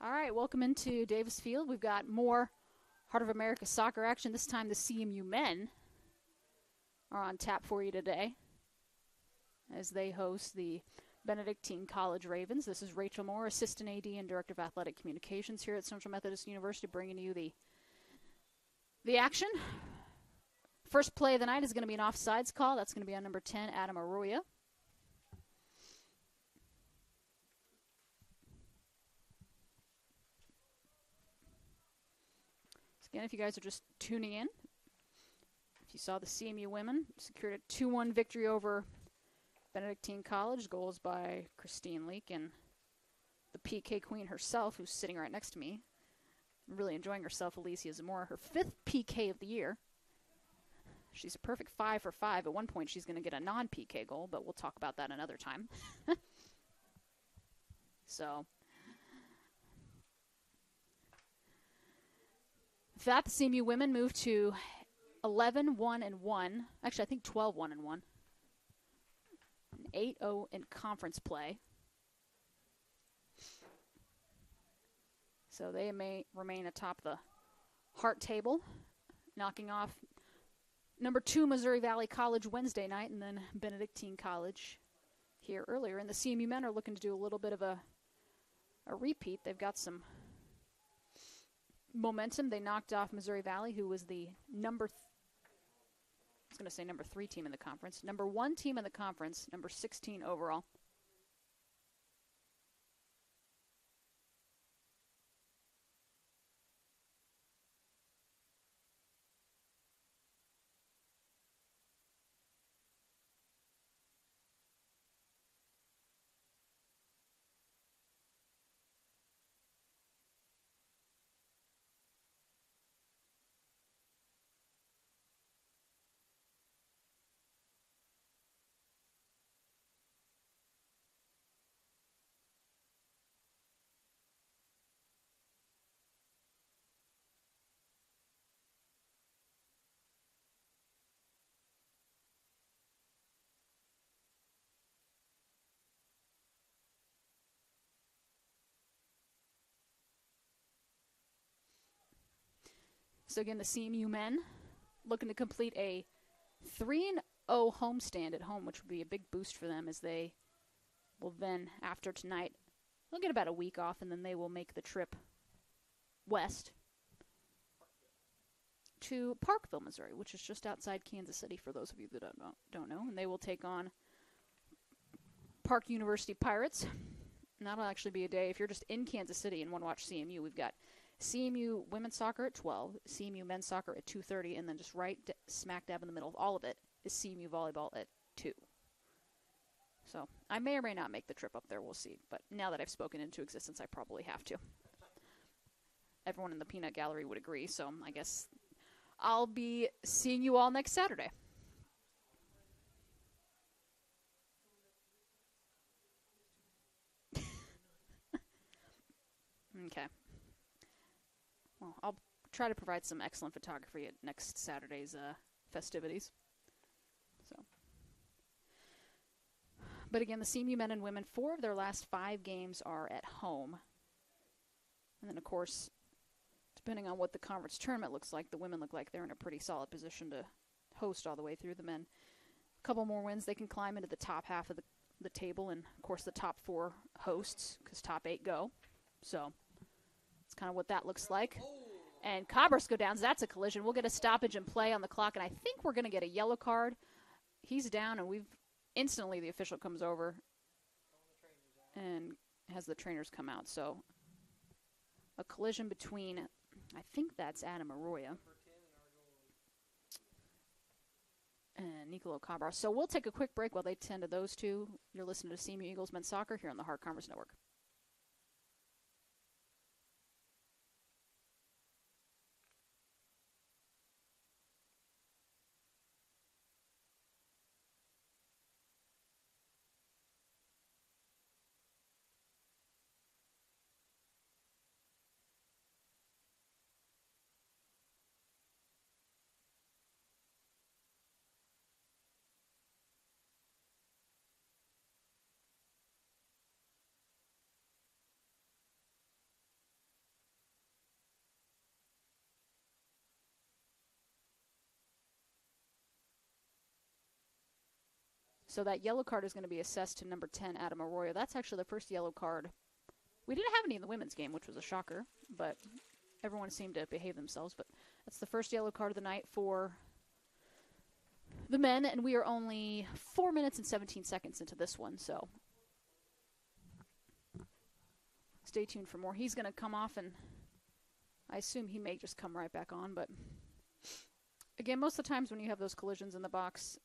All right, welcome into Davis Field. We've got more Heart of America soccer action. This time the CMU men are on tap for you today as they host the Benedictine College Ravens. This is Rachel Moore, Assistant AD and Director of Athletic Communications here at Central Methodist University, bringing you the action. First play of the night is going to be an offsides call. That's going to be on number 10, Adam Arroyo. Again, if you guys are just tuning in, if you saw the CMU women secured a 2-1 victory over Benedictine College, goals by Christine Leak and the PK queen herself, who's sitting right next to me, really enjoying herself, Alicia Zamora, her 5th PK of the year. She's a perfect 5 for 5. At one point, she's going to get a non-PK goal, but we'll talk about that another time. So... with that, the CMU women move to 11-1-1. Actually, I think 12-1-1. 8-0 in conference play. So they may remain atop the Hart table, knocking off number 2 Missouri Valley College Wednesday night, and then Benedictine College here earlier. And the CMU men are looking to do a little bit of a repeat. They've got some momentum. They knocked off Missouri Valley, who was the number 3 team in the conference. Number 1 team in the conference, number 16 overall. So again, the CMU men looking to complete a 3-0 homestand at home, which would be a big boost for them, as they will then, after tonight, they'll get about a week off, and then they will make the trip west to Parkville, Missouri, which is just outside Kansas City, for those of you that don't know. And they will take on Park University Pirates. And that'll actually be a day, if you're just in Kansas City and want to watch CMU, we've got CMU women's soccer at 12, CMU men's soccer at 2:30, and then just right smack dab in the middle of all of it is CMU volleyball at 2. So I may or may not make the trip up there. We'll see. But now that I've spoken into existence, I probably have to. Everyone in the peanut gallery would agree, so I guess I'll be seeing you all next Saturday. Okay. Well, I'll try to provide some excellent photography at next Saturday's festivities. So, but again, the CMU men and women, 4 of their last 5 games are at home. And then, of course, depending on what the conference tournament looks like, the women look like they're in a pretty solid position to host all the way through. The men, a couple more wins, they can climb into the top half of the table, and, of course, the top 4 hosts, because top 8 go. So that's kind of what that looks like. And Cabras go down. So that's a collision. We'll get a stoppage and play on the clock, and I think we're going to get a yellow card. He's down, and instantly the official comes over and has the trainers come out. So a collision between, I think that's Adam Arroyo and Nicolo Cabras. So we'll take a quick break while they tend to those two. You're listening to CMU Eagles Men's Soccer here on the Hart Conference Network. So that yellow card is going to be assessed to number 10, Adam Arroyo. That's actually the first yellow card. We didn't have any in the women's game, which was a shocker, but everyone seemed to behave themselves. But that's the first yellow card of the night for the men, and we are only 4 minutes and 17 seconds into this one, so stay tuned for more. He's going to come off, and I assume he may just come right back on, but again, most of the times when you have those collisions in the box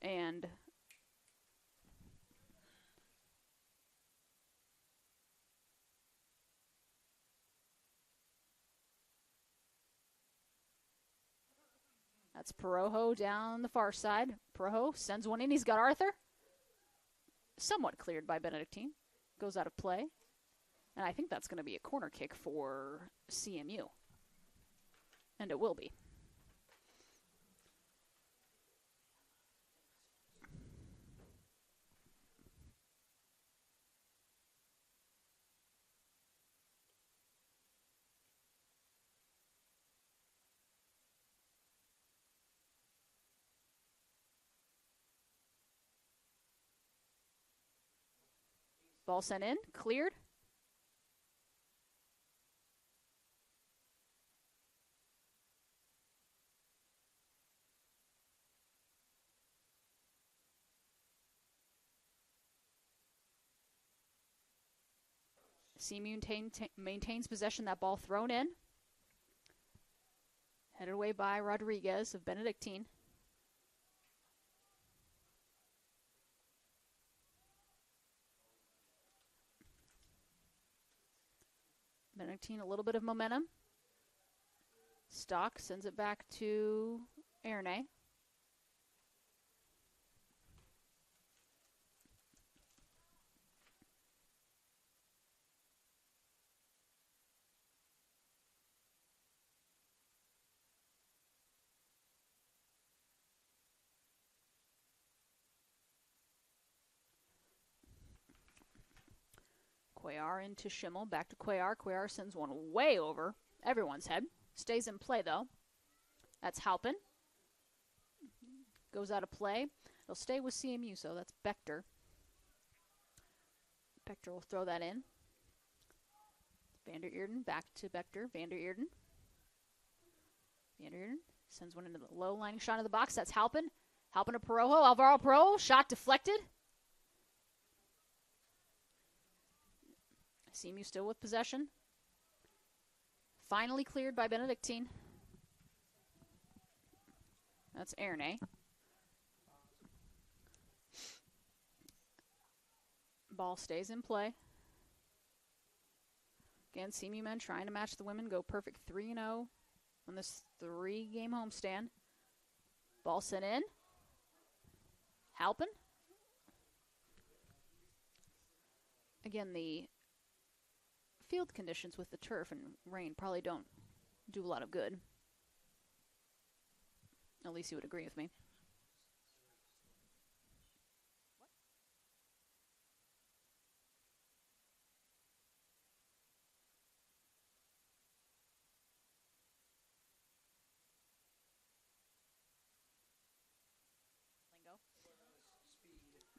and that's Perojo down the far side. Perojo sends one in. He's got Arthur. Somewhat cleared by Benedictine. Goes out of play. And I think that's going to be a corner kick for CMU. And it will be. Ball sent in, cleared. CMU maintains possession, that ball thrown in. Headed away by Rodriguez of Benedictine. Benedictine, a little bit of momentum. Stock sends it back to Erne. Cuellar into Schimmel, back to Cuellar. Cuellar sends one way over everyone's head. Stays in play, though. That's Halpin. Goes out of play. They'll stay with CMU, so that's Bechter. Bechter will throw that in. Vander Eerden, back to Bechter. Vander Eerden. Vander Eerden sends one into the low-lining shot of the box. That's Halpin. Halpin to Perojo. Alvaro Perojo, shot deflected. CMU still with possession. Finally cleared by Benedictine. That's Erne. Ball stays in play. Again, CMU men trying to match the women. Go perfect 3-0 on this 3-game homestand. Ball sent in. Halpin. Again, the field conditions with the turf and rain probably don't do a lot of good. At least you would agree with me.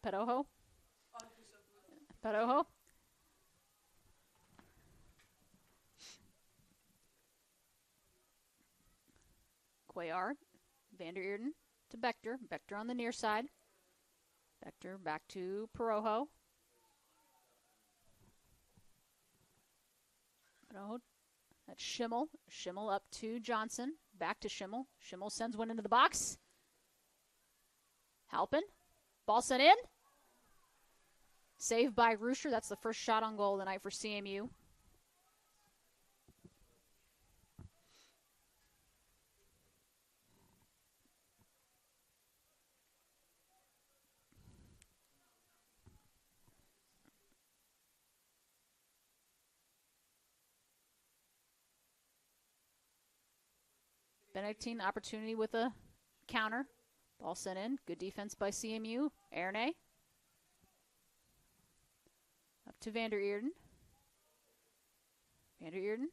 Perojo. Perojo. Cuellar. Vander Eerden to Bechter. Bechter on the near side. Bechter back to Perojo. Perojo. That's Schimmel. Schimmel up to Johnson. Back to Schimmel. Schimmel sends one into the box. Halpin. Ball sent in. Saved by Rooster. That's the first shot on goal of the night for CMU. Benedictine opportunity with a counter. Ball sent in. Good defense by CMU. Erne. Up to Vander Eerden. Vander Eerden.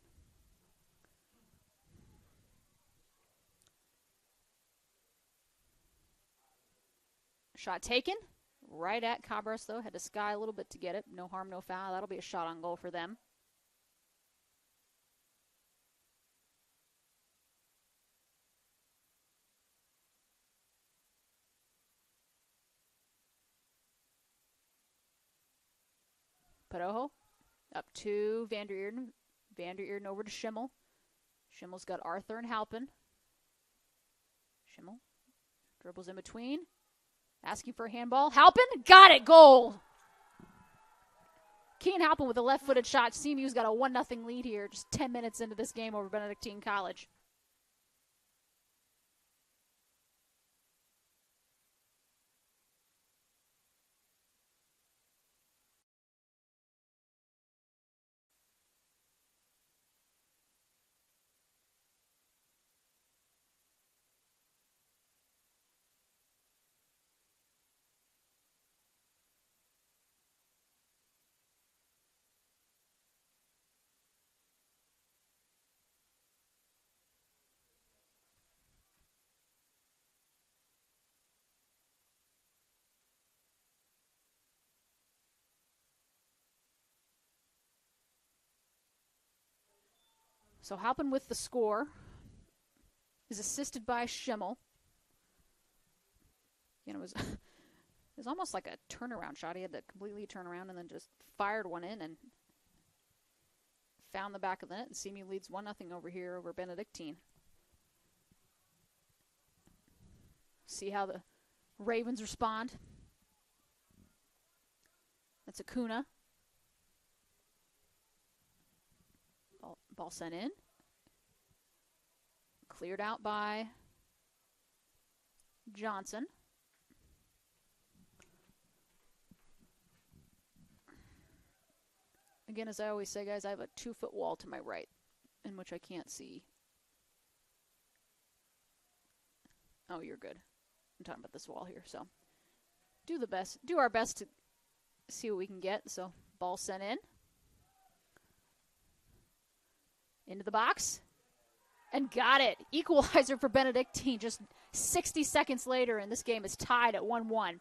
Shot taken. Right at Cabras, though. Had to sky a little bit to get it. No harm, no foul. That'll be a shot on goal for them. Padojo up to Van der Eerden. Van der Eerden over to Schimmel. Schimmel's got Arthur and Halpin. Schimmel dribbles in between. Asking for a handball. Halpin got it. Goal. Keen Halpin with a left-footed shot. CMU's got a 1-0 lead here just 10 minutes into this game over Benedictine College. So Halpin with the score is assisted by Schimmel. You know, it was almost like a turnaround shot. He had to completely turn around and then just fired one in and found the back of the net. And CMU leads 1-0 over here over Benedictine. See how the Ravens respond. That's Acuna. Ball sent in. Cleared out by Johnson. Again, as I always say, guys, I have a 2-foot wall to my right in which I can't see. Oh, you're good. I'm talking about this wall here. So do our best to see what we can get. So ball sent in. Into the box. And got it. Equalizer for Benedictine just 60 seconds later, and this game is tied at 1-1.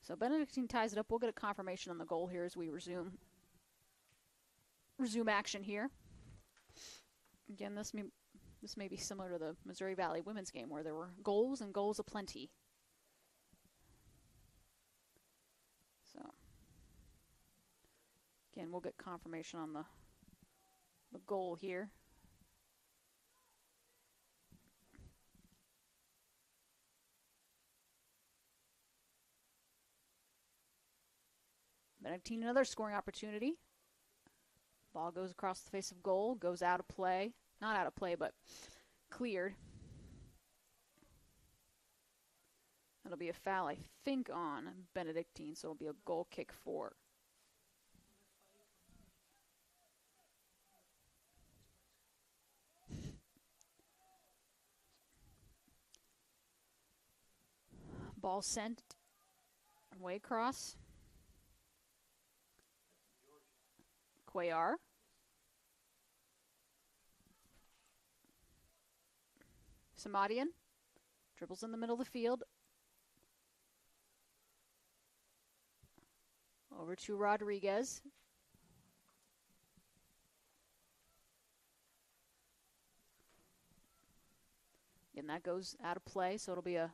So Benedictine ties it up. We'll get a confirmation on the goal here as we resume action here. Again, this may be similar to the Missouri Valley women's game where there were goals and goals aplenty. So again, we'll get confirmation on the goal here. Benedictine, another scoring opportunity. Ball goes across the face of goal, goes out of play. Not out of play, but cleared. That'll be a foul, I think, on Benedictine, so it'll be a goal kick for. Ball sent way across. Cuellar. Samadian dribbles in the middle of the field. Over to Rodriguez. And that goes out of play, so it'll be a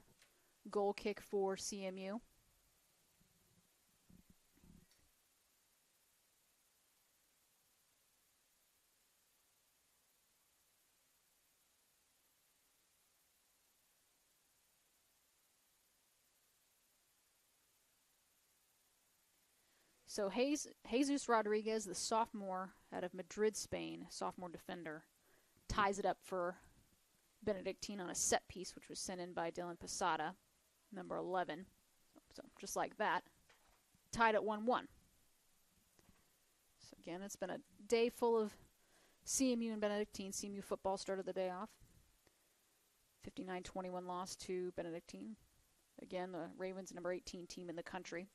goal kick for CMU. So Jesus Rodriguez, the sophomore out of Madrid, Spain, sophomore defender, ties it up for Benedictine on a set piece, which was sent in by Dylan Posada, number 11. So just like that, tied at 1-1. So again, it's been a day full of CMU and Benedictine. CMU football started the day off. 59-21 loss to Benedictine. Again, the Ravens, number 18 team in the country.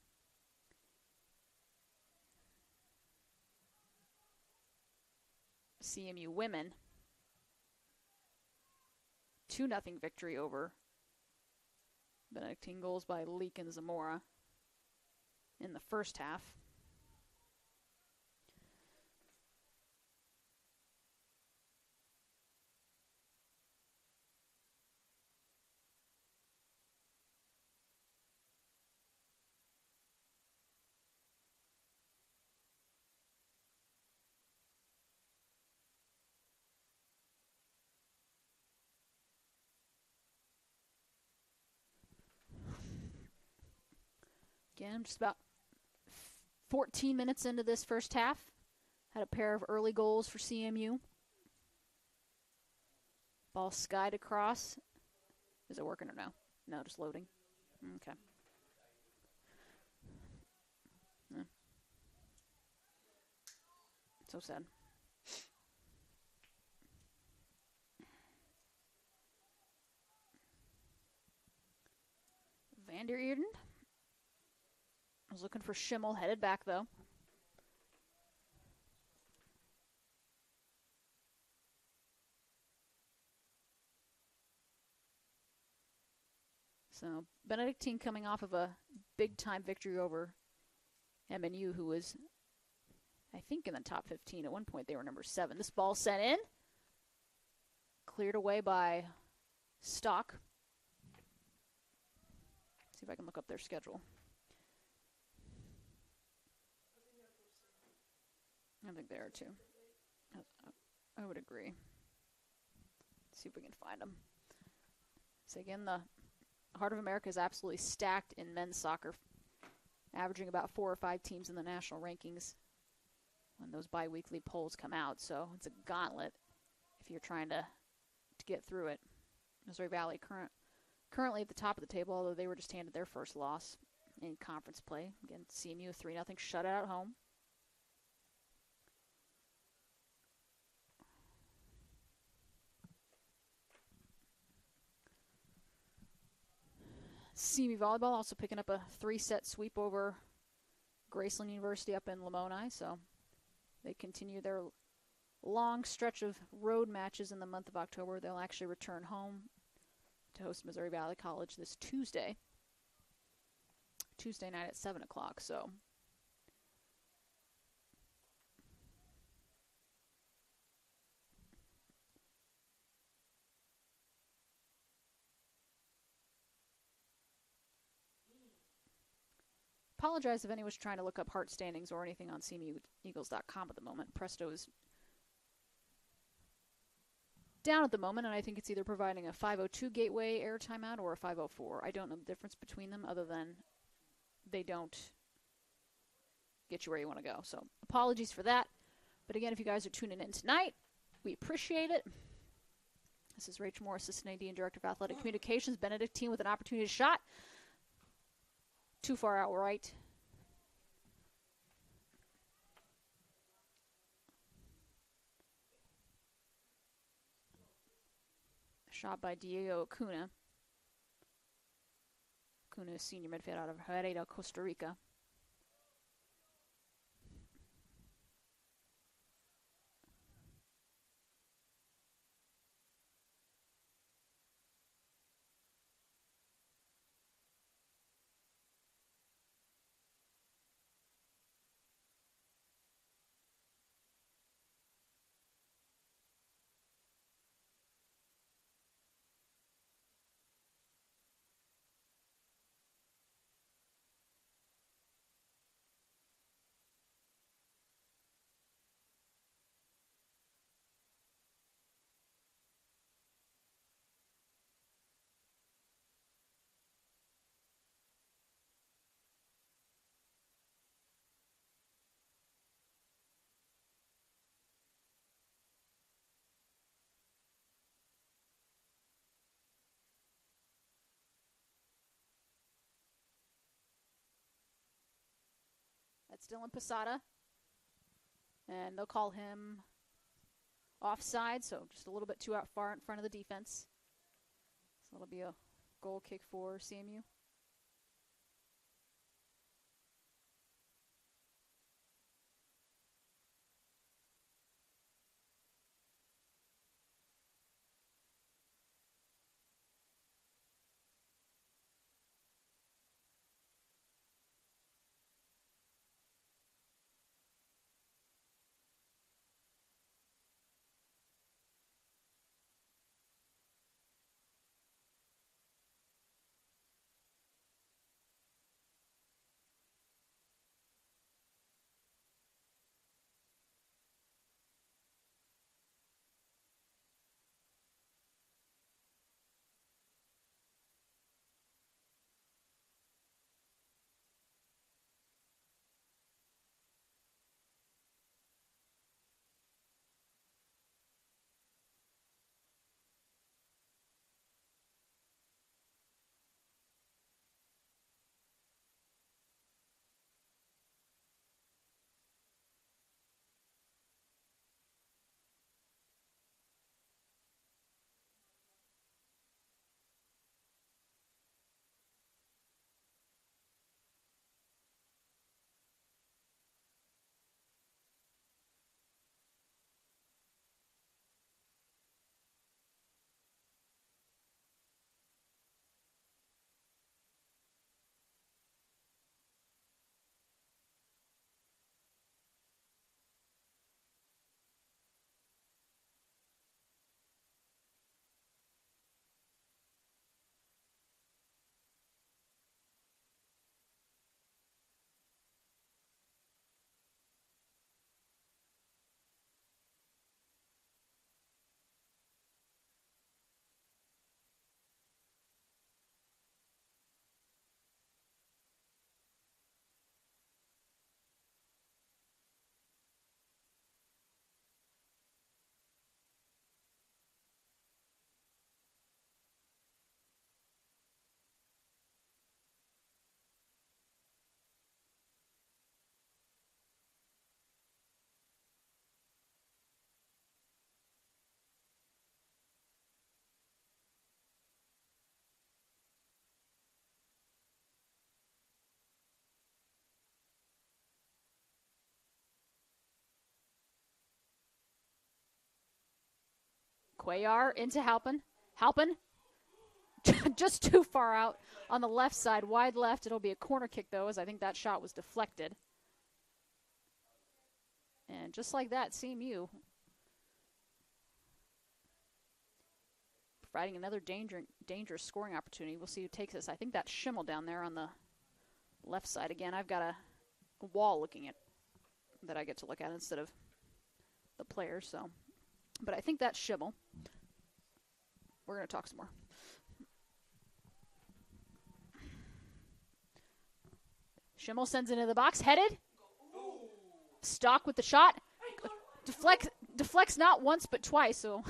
CMU women, 2-0 victory over Benedictine, goals by Leak and Zamora in the first half. Again, just about 14 minutes into this first half. Had a pair of early goals for CMU. Ball skied across. Is it working or no? No, just loading. Okay. So sad. Van der Eerden. I was looking for Schimmel, headed back though. So Benedictine coming off of a big-time victory over MNU, who was, I think, in the top 15. At one point, they were number 7. This ball sent in. Cleared away by Stock. See if I can look up their schedule. I think they are too. I would agree. Let's see if we can find them. So again, the Heart of America is absolutely stacked in men's soccer, averaging about 4 or 5 teams in the national rankings when those bi-weekly polls come out. So it's a gauntlet if you're trying to get through it. Missouri Valley currently at the top of the table, although they were just handed their first loss in conference play. Again, CMU 3-0 shutout at home. CMU volleyball also picking up a 3-set sweep over Graceland University up in Lamoni. So they continue their long stretch of road matches in the month of October. They'll actually return home to host Missouri Valley College this Tuesday night at 7 o'clock. So apologize if anyone's trying to look up Hart standings or anything on CMUeagles.com at the moment. Presto is down at the moment, and I think it's either providing a 502 gateway error timeout or a 504. I don't know the difference between them other than they don't get you where you want to go. So apologies for that. But again, if you guys are tuning in tonight, we appreciate it. This is Rachel Moore, Assistant AD and Director of Athletic Communications. Benedictine with an opportunity shot. Too far out right. Shot by Diego Acuna. Acuna is senior midfielder out of Herrera, Costa Rica. Still in Posada. And they'll call him offside, so just a little bit too out far in front of the defense. So it'll be a goal kick for CMU. Cuellar into Halpin. Halpin just too far out on the left side, wide left. It'll be a corner kick, though, as I think that shot was deflected. And just like that, CMU providing another dangerous scoring opportunity. We'll see who takes this. I think that's Schimmel down there on the left side. Again, I've got a wall looking at that I get to look at instead of the players. So, but I think that's Schimmel. We're going to talk some more. Schimmel sends it into the box, headed. Stock with the shot. Deflects not once but twice. So,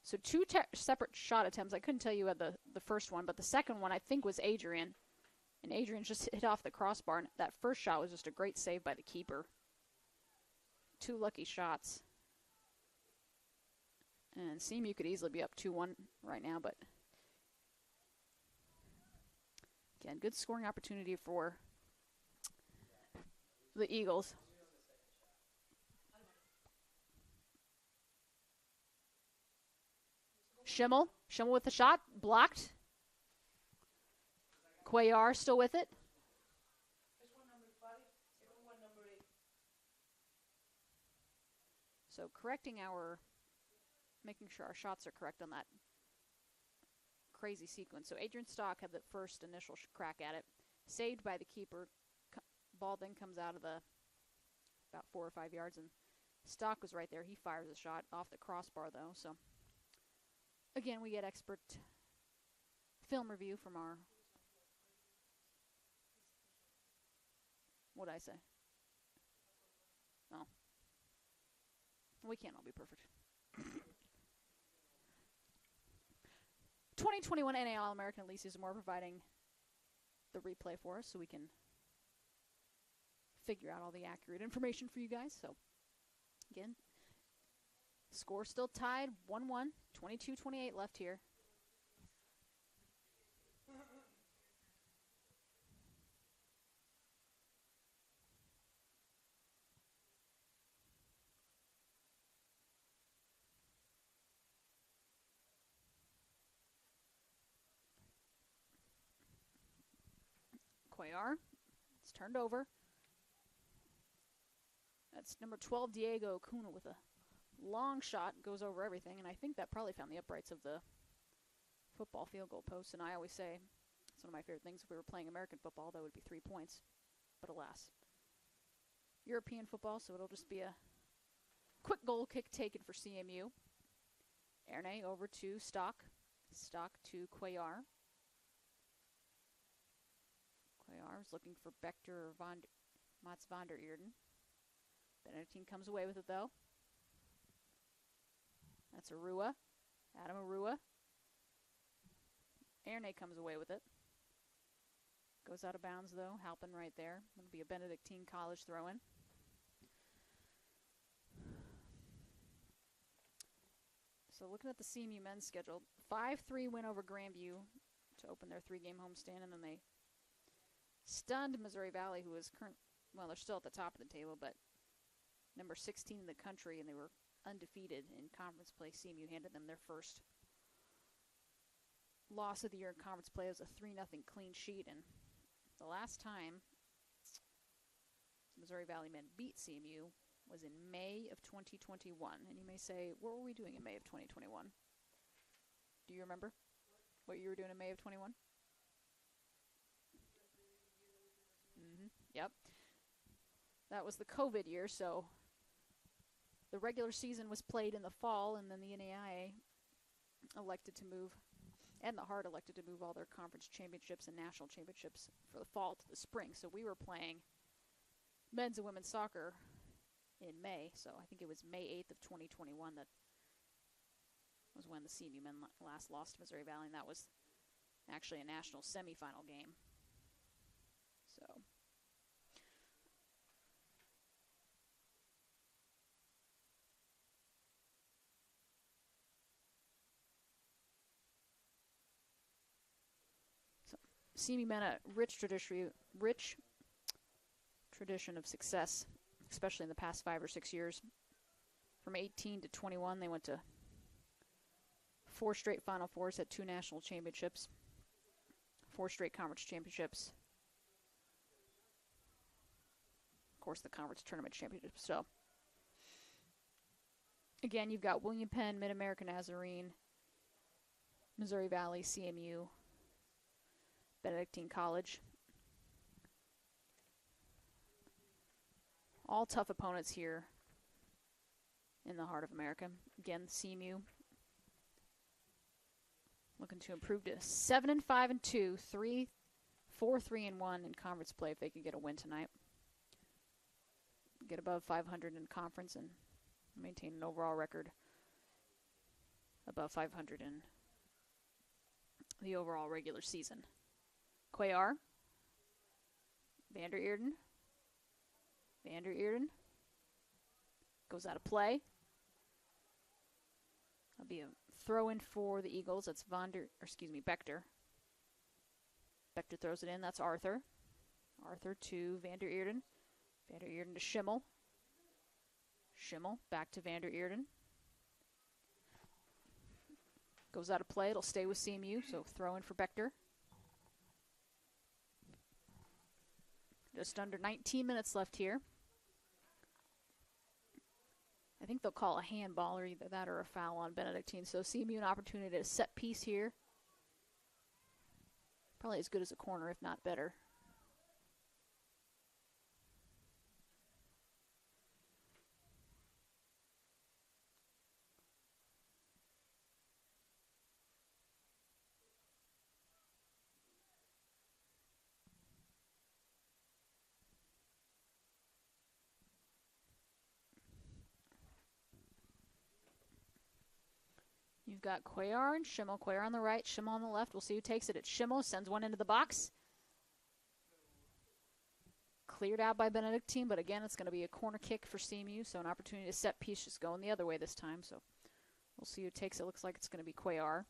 so two separate shot attempts. I couldn't tell you at the first one, but the second one I think was Adrian. And Adrian just hit off the crossbar. And that first shot was just a great save by the keeper. Two lucky shots. And CMU could easily be up 2-1 right now, but again, good scoring opportunity for the Eagles. Schimmel with the shot, blocked. Cuellar still with it. So making sure our shots are correct on that crazy sequence. So Adrian Stock had the first initial crack at it, saved by the keeper. Ball then comes out of about 4 or 5 yards, and Stock was right there. He fires a shot off the crossbar, though. So again, we get expert film review from our. What'd I say? Oh. We can't all be perfect. 2021 NAL American Elite Season more providing the replay for us so we can figure out all the accurate information for you guys. So, again, score still tied, 1-1, 22-28 left here. Cuellar, it's turned over. That's number 12, Diego Cuna, with a long shot, goes over everything, and I think that probably found the uprights of the football field goal post. And I always say, it's one of my favorite things, if we were playing American football, that would be 3 points. But alas, European football, so it'll just be a quick goal kick taken for CMU. Erne over to Stock. Stock to Cuellar. Cuellar is looking for Bechter or Mats van der Eerden. Benedictine comes away with it, though. That's Arua. Adam Arua. Erne comes away with it. Goes out of bounds, though. Halpin right there. It'll be a Benedictine College throw-in. So looking at the CMU men's schedule, 5-3 win over Grandview to open their 3-game homestand, and then they stunned Missouri Valley, who is they're still at the top of the table, but number 16 in the country, and they were undefeated in conference play. CMU handed them their first loss of the year in conference play. It was a 3-0 clean sheet, and the last time Missouri Valley men beat CMU was in May of 2021. And you may say, what were we doing in May of 2021? Do you remember what you were doing in May of 21? Yep. That was the COVID year, so the regular season was played in the fall, and then the NAIA elected to move, and the Heart elected to move all their conference championships and national championships for the fall to the spring. So we were playing men's and women's soccer in May, so I think it was May 8th of 2021 that was when the CMU men last lost to Missouri Valley, and that was actually a national semifinal game. So CMU men a rich tradition of success, especially in the past 5 or 6 years. From 18 to 21, they went to 4 straight Final Fours, had 2 national championships, 4 straight conference championships, of course the conference tournament championship. So again, you've got William Penn, Mid-American Nazarene, Missouri Valley, CMU, Benedictine College. All tough opponents here in the heart of America. Again, CMU looking to improve to 7-5-2, 4-3-1 in conference play if they could get a win tonight. Get above 500 in conference and maintain an overall record above 500 in the overall regular season. Cuellar, van der Eerden goes out of play. That'll be a throw-in for the Eagles. That's Bechter. Bechter throws it in. That's Arthur. Arthur to van der Eerden. Van der Eerden to Schimmel. Schimmel back to van der Eerden. Goes out of play. It'll stay with CMU, so throw-in for Bechter. Just under 19 minutes left here. I think they'll call a handball or either that or a foul on Benedictine. So CMU an opportunity to set piece here. Probably as good as a corner, if not better. You've got Cuellar and Schimmel. Cuellar on the right, Schimmel on the left. We'll see who takes it. It's Schimmel, sends one into the box. cleared out by Benedictine, but again, it's going to be a corner kick for CMU, so an opportunity to set piece just going the other way this time. So we'll see who takes it. Looks like it's going to be Cuellar.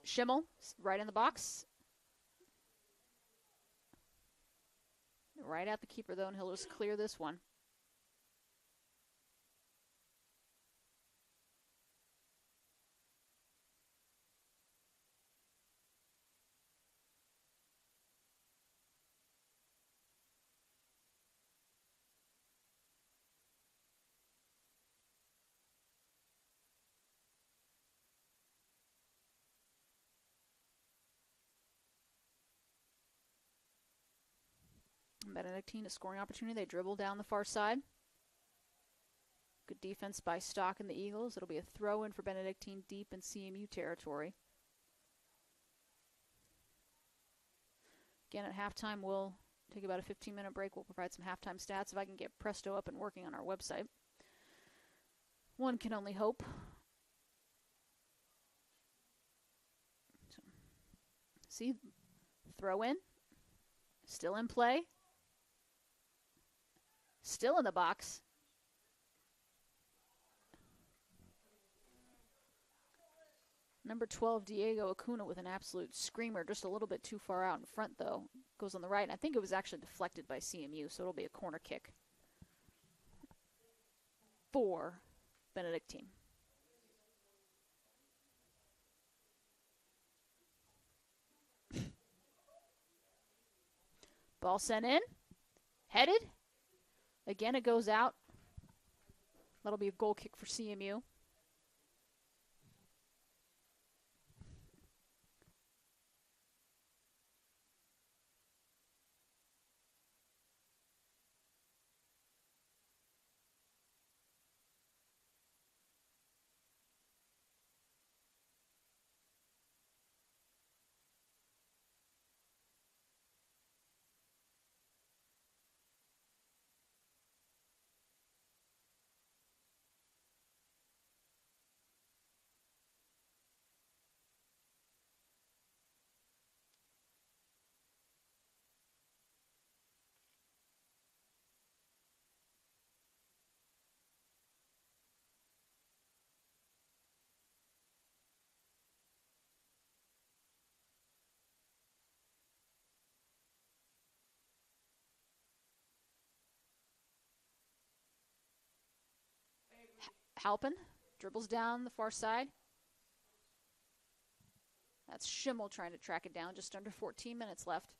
Schimmel, right in the box. Right at the keeper, though, and he'll just clear this one. Benedictine, a scoring opportunity. They dribble down the far side. Good defense by Stock and the Eagles. It'll be a throw-in for Benedictine deep in CMU territory. Again, at halftime, we'll take about a 15-minute break. We'll provide some halftime stats if I can get Presto up and working on our website. One can only hope. So, see, throw-in. Still in play. Still in the box. Number 12, Diego Acuna with an absolute screamer, just a little bit too far out in front, though. Goes on the right, and I think it was actually deflected by CMU, so it'll be a corner kick for Benedictine. Ball sent in. Headed. Again, it goes out. That'll be a goal kick for CMU. Halpin dribbles down the far side. That's Schimmel trying to track it down. Just under 14 minutes left.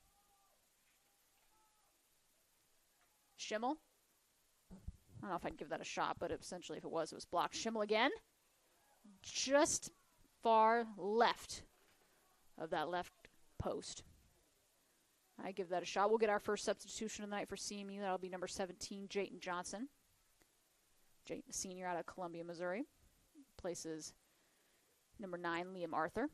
Schimmel. I don't know if I'd give that a shot, but essentially if it was blocked. Schimmel again. Just far left of that left post. I give that a shot. We'll get our first substitution of the night for CMU. That'll be number 17, Jayton Johnson. Jayton, a senior out of Columbia, Missouri. Places number 9, Liam Arthur.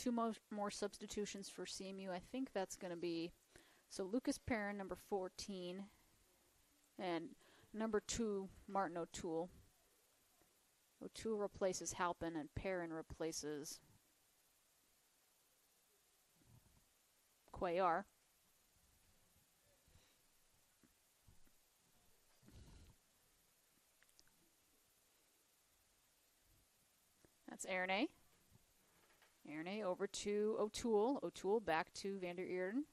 two more substitutions for CMU. I think that's going to be, so Lucas Perrin, number 14, and number 2, Martin O'Toole. O'Toole replaces Halpin, and Perrin replaces Cuellar. That's Ernay. Ernay over to O'Toole. O'Toole back to Van der Eerden.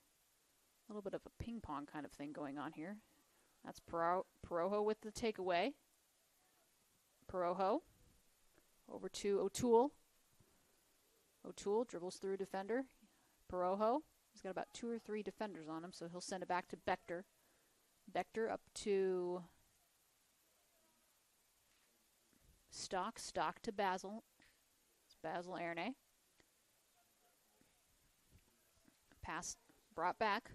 A little bit of a ping pong kind of thing going on here. That's Perojo with the takeaway. Perojo over to O'Toole. O'Toole dribbles through a defender. Perojo, he's got about 2 or 3 defenders on him, so he'll send it back to Bechter. Bechter up to Stock. Stock to Basil. It's Basil Ernay. Pass brought back.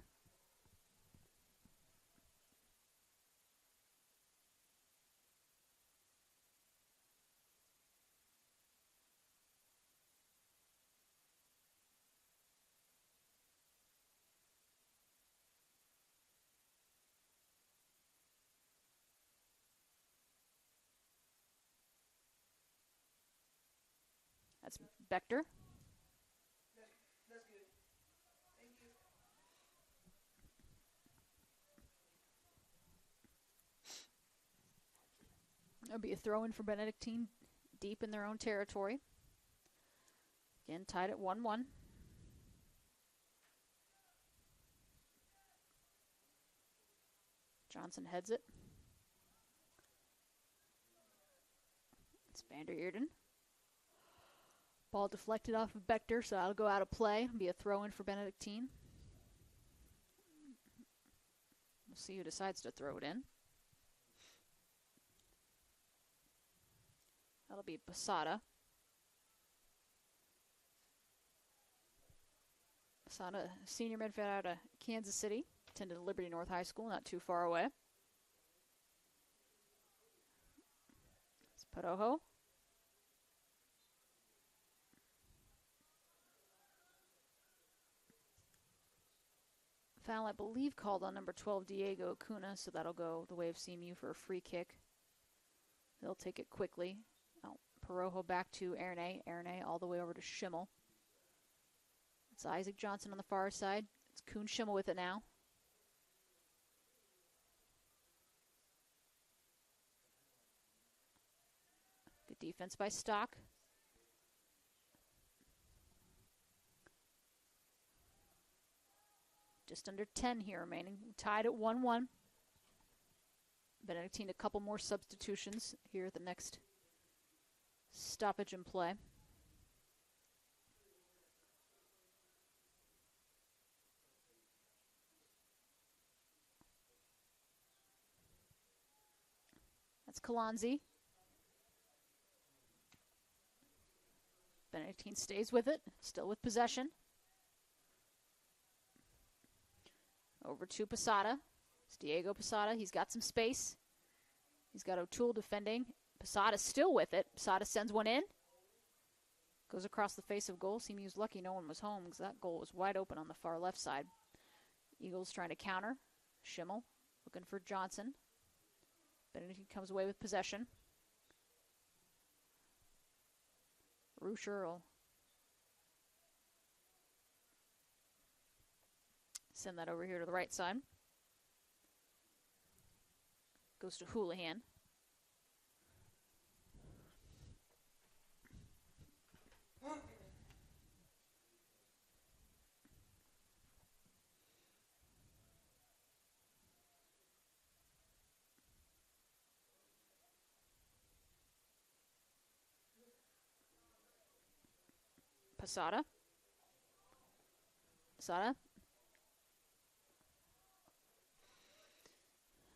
That's Bechter. That's good. Thank you. There'll be a throw-in for Benedictine deep in their own territory. Again, tied at 1-1. Johnson heads it. It's Van der Eerden. Ball deflected off of Bechter, so that'll go out of play. It'll be a throw-in for Benedictine. We'll see who decides to throw it in. That'll be Posada. Posada, senior midfielder out of Kansas City. Attended Liberty North High School, not too far away. It's Perojo. Foul, I believe, called on number 12, Diego Acuna, so that'll go the way of CMU for a free kick. They'll take it quickly. Oh, Perojo back to Ernay. Ernay all the way over to Schimmel. It's Isaac Johnson on the far side. It's Kuhn Schimmel with it now. Good defense by Stock. Just under 10 here remaining. Tied at 1-1. Benedictine a couple more substitutions here at the next stoppage in play. That's Kalanzi. Benedictine stays with it, still with possession. Over to Posada. It's Diego Posada. He's got some space. He's got O'Toole defending. Posada still with it. Posada sends one in. Goes across the face of goal. CMU's lucky no one was home because that goal was wide open on the far left side. Eagles trying to counter. Schimmel looking for Johnson. Benedictine comes away with possession. Ruscher will send that over here to the right side. Goes to Houlihan. Posada. Posada.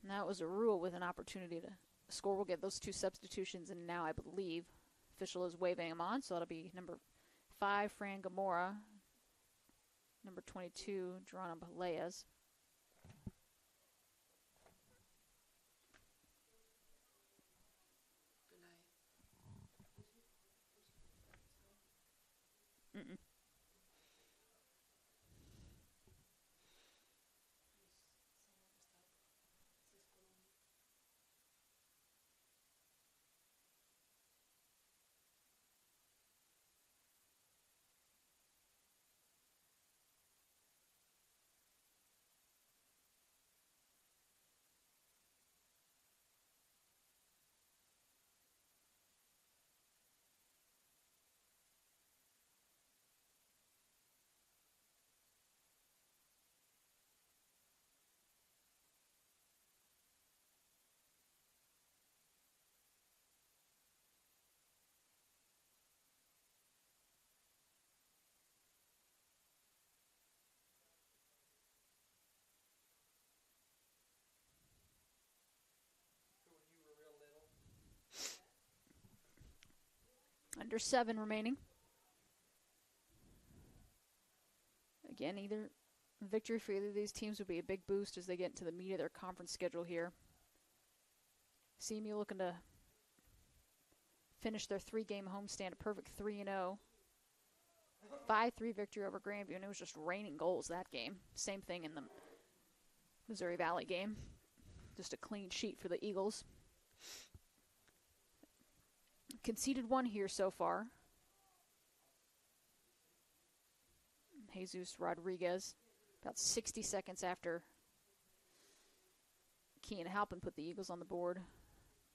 Now it was a rule with an opportunity to score. We'll get those 2 substitutions, and now I believe official is waving him on, so that'll be number 5, Fran Gamora, number 22, Geronimo Peleas. Under 7 remaining. Again, either victory for either of these teams would be a big boost as they get into the meat of their conference schedule here. CMU looking to finish their 3-game homestand, a perfect 3-0. 5-3 victory over Grandview, and it was just raining goals that game. Same thing in the Missouri Valley game. Just a clean sheet for the Eagles. Conceded 1 here so far. Jesus Rodriguez, about 60 seconds after Kean Halpin put the Eagles on the board.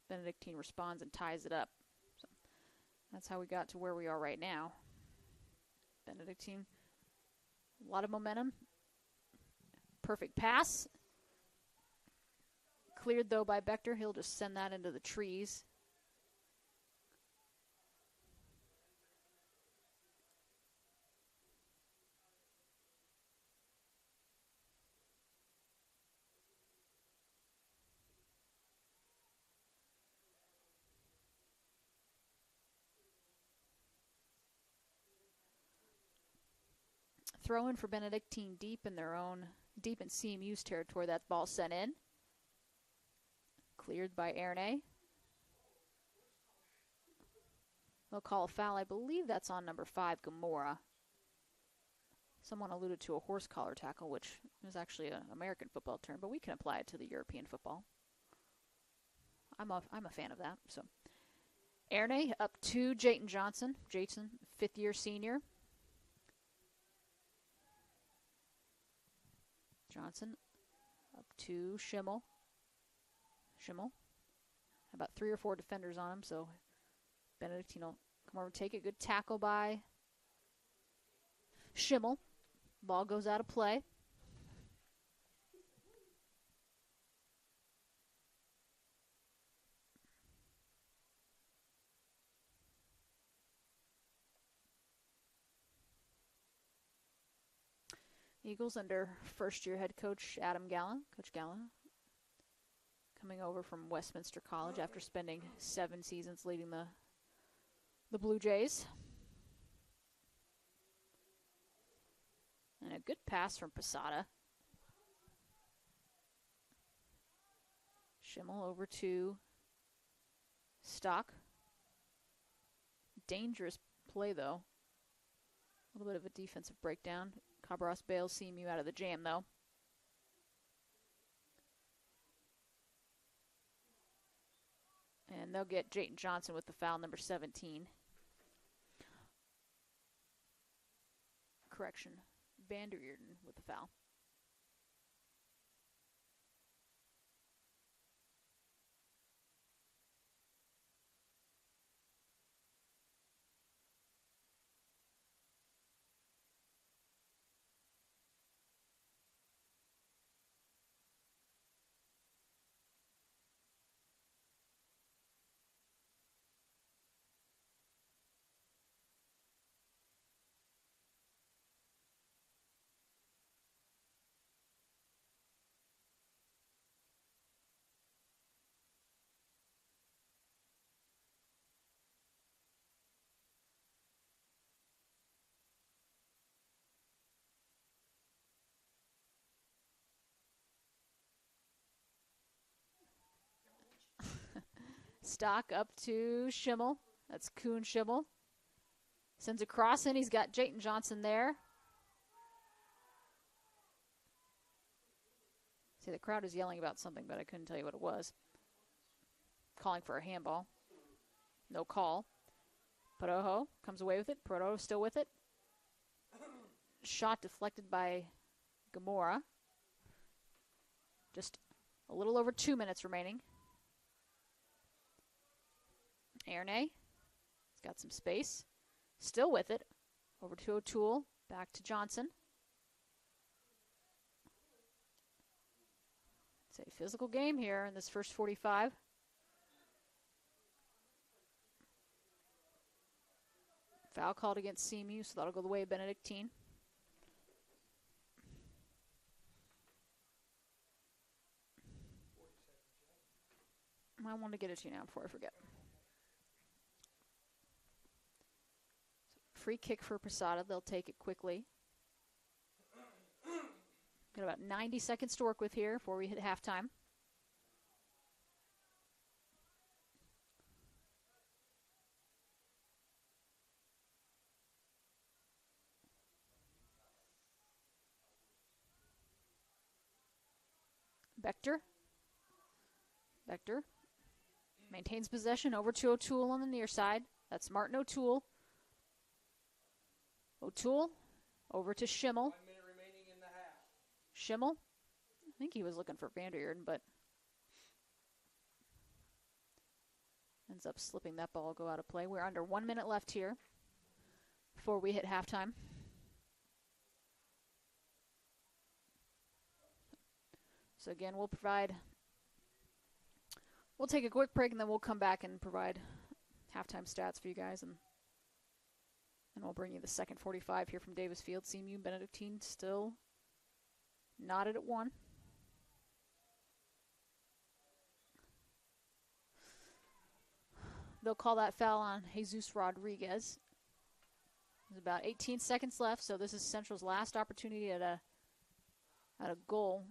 Benedictine responds and ties it up. So that's how we got to where we are right now. Benedictine, a lot of momentum. Perfect pass. Cleared, though, by Bechter. He'll just send that into the trees. Throw in for Benedictine deep in CMU's territory. That ball sent in. Cleared by Erne. They'll call a foul. I believe that's on number 5, Gamora. Someone alluded to a horse collar tackle, which is actually an American football term, but we can apply it to the European football. I'm a fan of that. So, Erne up to Jayton Johnson. Jayton, 5th-year senior. Johnson up to Schimmel. About 3 or 4 defenders on him, so Benedictine will come over and take it. Good tackle by Schimmel. Ball goes out of play. Eagles under first-year head coach Adam Galla. Coach Galla coming over from Westminster College after spending 7 seasons leading the Blue Jays. And a good pass from Posada. Schimmel over to Stock. Dangerous play, though. A little bit of a defensive breakdown. Cabras bails CMU out of the jam, though. And they'll get Jayton Johnson with the foul, number 17. Correction, Vanderierden with the foul. Stock up to Schimmel. That's Kuhn Schimmel. Sends a cross in. He's got Jayton Johnson there. See, the crowd is yelling about something, but I couldn't tell you what it was. Calling for a handball. No call. Parojo comes away with it. Parojo still with it. Shot deflected by Gamora. Just a little over 2 minutes remaining. Erne. He's got some space. Still with it. Over to O'Toole. Back to Johnson. It's a physical game here in this first 45. Foul called against CMU, so that'll go the way of Benedictine. I want to get it to you now before I forget. Free kick for Posada. They'll take it quickly. Got about 90 seconds to work with here before we hit halftime. Vector maintains possession over to O'Toole on the near side. That's Martin O'Toole. O'Toole over to Schimmel. 1 minute remaining in the half. Schimmel. I think he was looking for Vanderheerden, but ends up slipping that ball, go out of play. We're under 1 minute left here before we hit halftime. So again, we'll take a quick break and then we'll come back and provide halftime stats for you guys, and we'll bring you the second 45 here from Davis Field. CMU Benedictine still knotted at 1. They'll call that foul on Jesus Rodriguez. There's about 18 seconds left, so this is Central's last opportunity at a goal.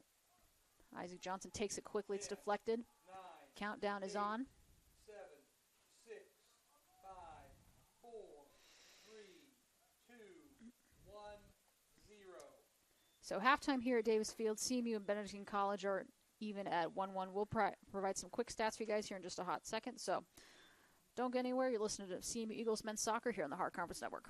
Isaac Johnson takes it quickly. It's deflected. 9, Countdown is 8, on. 7, 6, 5, 4, 3, 2, 1, 0. So halftime here at Davis Field. CMU and Benedictine College are even at 1-1. We'll provide some quick stats for you guys here in just a hot second. So don't get anywhere. You're listening to CMU Eagles Men's Soccer here on the Heart Conference Network.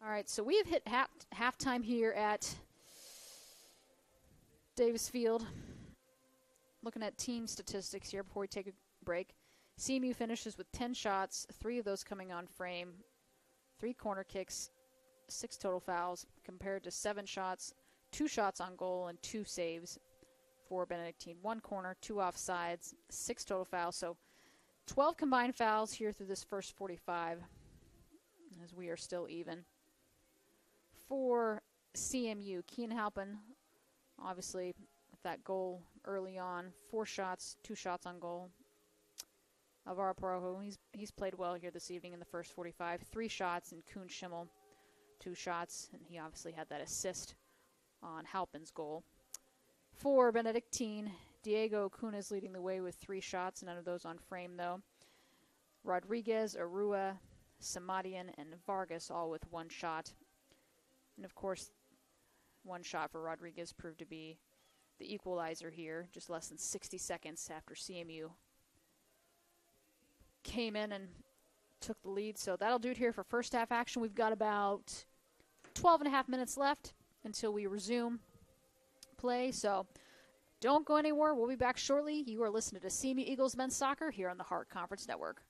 All right, so we have hit halftime here at Davis Field. Looking at team statistics here before we take a break. CMU finishes with 10 shots, 3 of those coming on frame, 3 corner kicks, 6 total fouls, compared to 7 shots, 2 shots on goal, and 2 saves for Benedictine. 1 corner, 2 offsides, 6 total fouls. So 12 combined fouls here through this first 45, as we are still even. For CMU, Keenan Halpin, obviously, with that goal early on, 4 shots, 2 shots on goal. Alvaro Parojo, he's played well here this evening in the first 45. 3 shots, and Kuhn Schimmel, 2 shots, and he obviously had that assist on Halpin's goal. For Benedictine, Diego Kuhn is leading the way with 3 shots, none of those on frame though. Rodriguez, Arua, Samadian, and Vargas all with 1 shot. And of course, 1 shot for Rodriguez proved to be the equalizer here, just less than 60 seconds after CMU came in and took the lead. So that'll do it here for first half action. We've got about 12 and a half minutes left until we resume play. So don't go anywhere. We'll be back shortly. You are listening to CMU Eagles Men's Soccer here on the Heart Conference Network.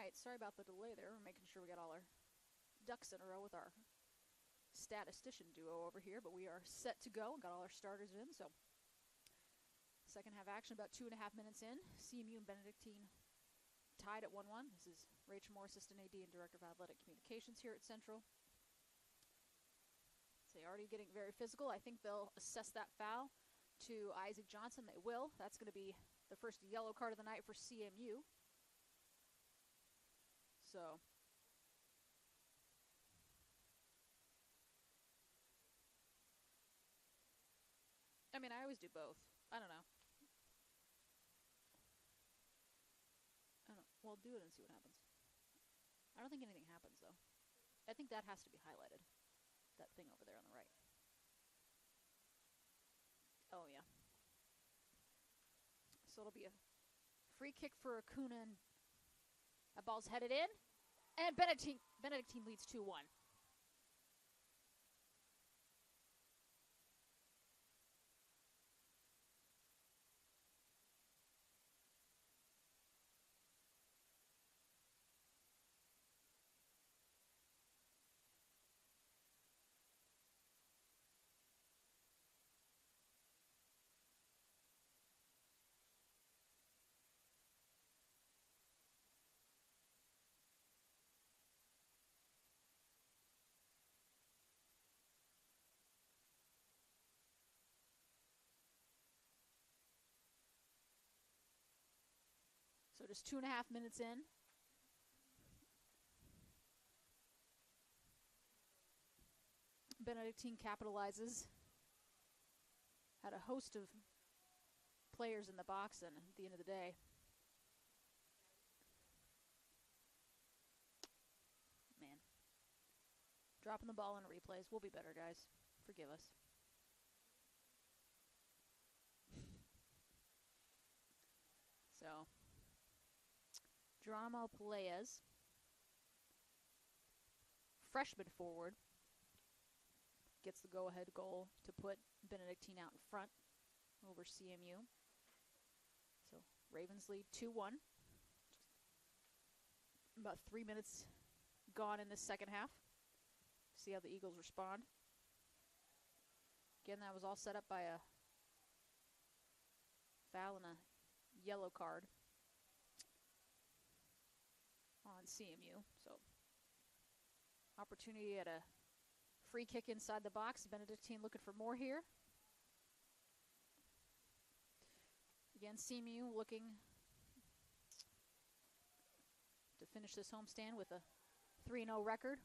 right. Sorry about the delay there. We're making sure we got all our ducks in a row with our statistician duo over here, but we are set to go and got all our starters in. So second half action, about 2.5 minutes in. CMU and Benedictine tied at 1-1. This is Rachel Moore, Assistant AD and Director of Athletic Communications here at Central. So they're already getting very physical. I think they'll assess that foul to Isaac Johnson. They will. That's going to be the first yellow card of the night for CMU. So I mean, I always do both. I don't know. We'll do it and see what happens. I don't think anything happens, though. I think that has to be highlighted. That thing over there on the right. Oh, yeah. So it'll be a free kick for Acuna. And that ball's headed in. And Benedictine leads 2-1. So just 2.5 minutes in. Benedictine capitalizes. Had a host of players in the box, and at the end of the day, man, dropping the ball in replays. We'll be better, guys. Forgive us. So, Geronimo Peleas, freshman forward, gets the go-ahead goal to put Benedictine out in front over CMU. So Ravens lead 2-1. About 3 minutes gone in this second half. See how the Eagles respond. Again, that was all set up by a foul and a yellow card on CMU. So opportunity at a free kick inside the box. Benedictine looking for more here. Again, CMU looking to finish this homestand with a 3-0 record.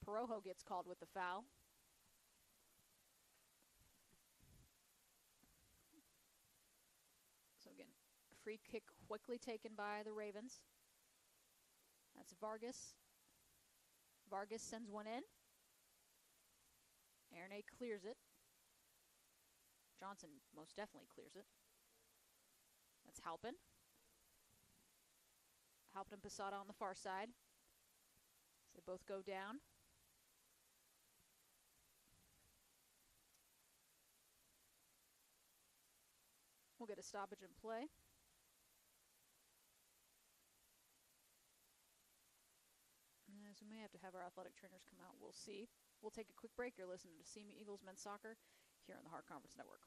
Perojo gets called with the foul. So again, free kick quickly taken by the Ravens. That's Vargas. Vargas sends one in. Aaronay clears it. Johnson most definitely clears it. That's Halpin. Halpin and Posada on the far side. So they both go down. We'll get a stoppage in play. As we may have to have our athletic trainers come out, we'll see. We'll take a quick break. You're listening to CMU Eagles Men's Soccer here on the Heart Conference Network.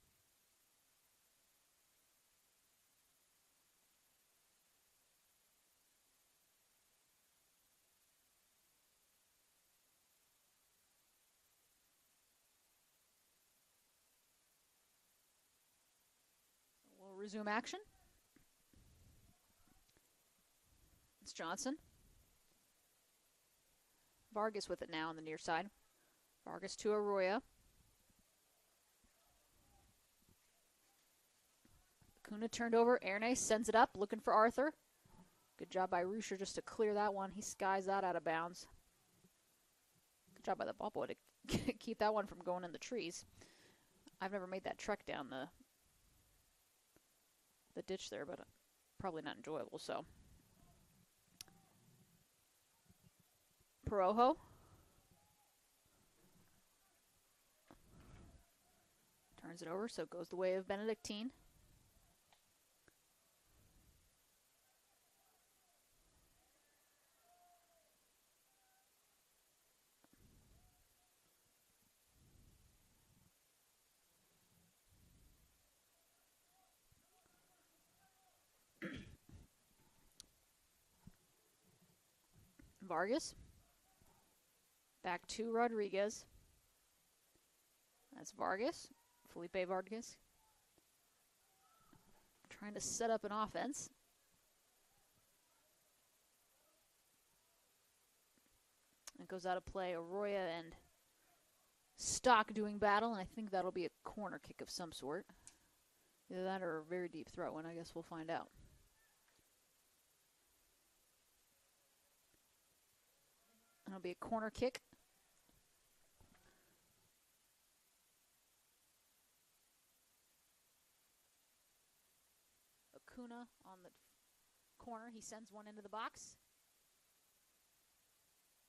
So we'll resume action. It's Johnson. Vargas with it now on the near side. Vargas to Arroyo. Acuna turned over. Aaronay sends it up, looking for Arthur. Good job by Rusher just to clear that one. He skies that out of bounds. Good job by the ball boy to keep that one from going in the trees. I've never made that trek down the ditch there, but probably not enjoyable, so. Perojo. Turns it over, so it goes the way of Benedictine. Vargas. Back to Rodriguez. That's Vargas. Felipe Vargas. Trying to set up an offense. It goes out of play. Arroyo and Stock doing battle, and I think that'll be a corner kick of some sort. Either that or a very deep throw, and I guess we'll find out. It'll be a corner kick. Acuna on the corner. He sends one into the box.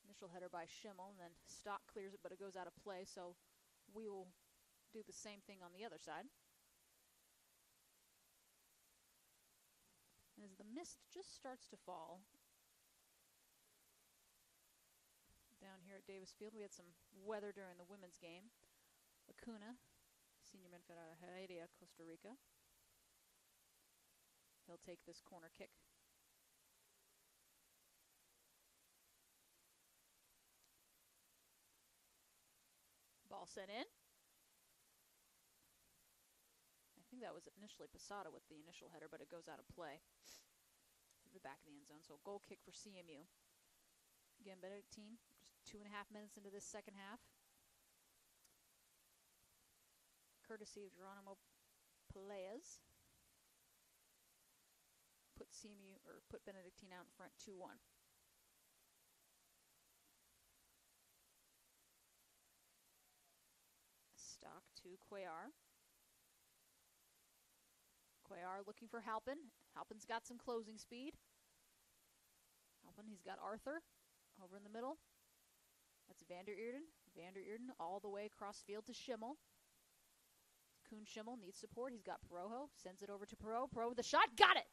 Initial header by Schimmel, and then Stock clears it, but it goes out of play, so we will do the same thing on the other side. And as the mist just starts to fall down here at Davis Field, we had some weather during the women's game. Acuna, senior midfielder out of Heredia, Costa Rica. He'll take this corner kick. Ball sent in. I think that was initially Posada with the initial header, but it goes out of play to the back of the end zone. So goal kick for CMU. Again, Benedictine, just 2.5 minutes into this second half. Courtesy of Geronimo Peleas. Put Benedictine out in front 2-1. Stock to Cuellar. Cuellar looking for Halpin. Halpin's got some closing speed. Halpin, he's got Arthur over in the middle. That's Vander Eerden. Vander Eerden all the way across field to Schimmel. Koen Schimmel needs support. He's got Perojo. Sends it over to Perot. Perot with a shot. Got it!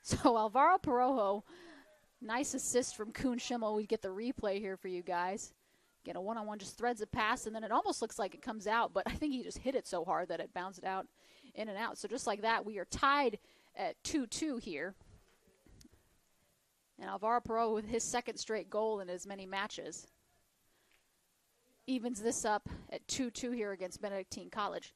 So Alvaro Perojo, nice assist from Koen Schimmel. We get the replay here for you guys. Again, a one-on-one just threads a pass, and then it almost looks like it comes out, but I think he just hit it so hard that it bounced out in and out. So just like that, we are tied at 2-2 here. And Alvaro Perojo with his second straight goal in as many matches evens this up at 2-2 here against Benedictine College.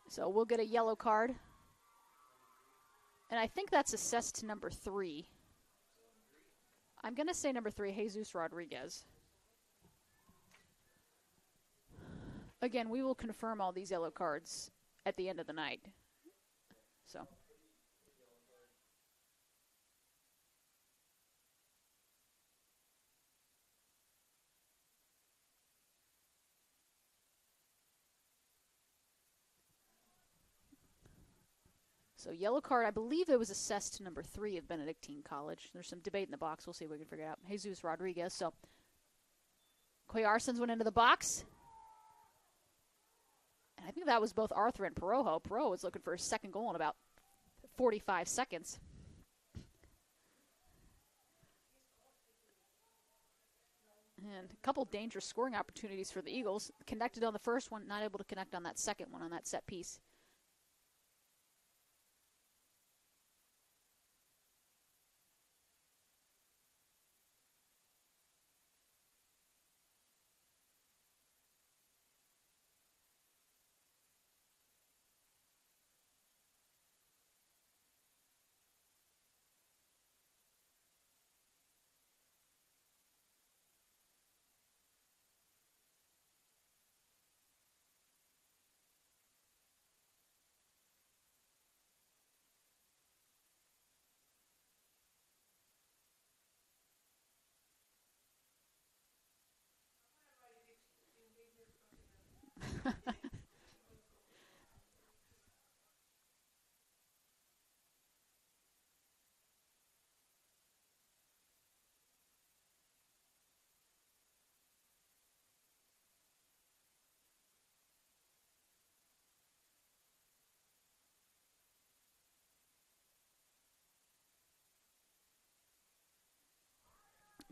So we'll get a yellow card. And I think that's assessed to number 3. I'm going to say number 3, Jesus Rodriguez. Again, we will confirm all these yellow cards at the end of the night. So yellow card, I believe it was assessed to number 3 of Benedictine College. There's some debate in the box. We'll see if we can figure it out. Jesus Rodriguez. So Cuellar sends one into the box. And I think that was both Arthur and Perojo. Perojo was looking for his second goal in about 45 seconds. And a couple dangerous scoring opportunities for the Eagles. Connected on the first one, not able to connect on that second one on that set piece.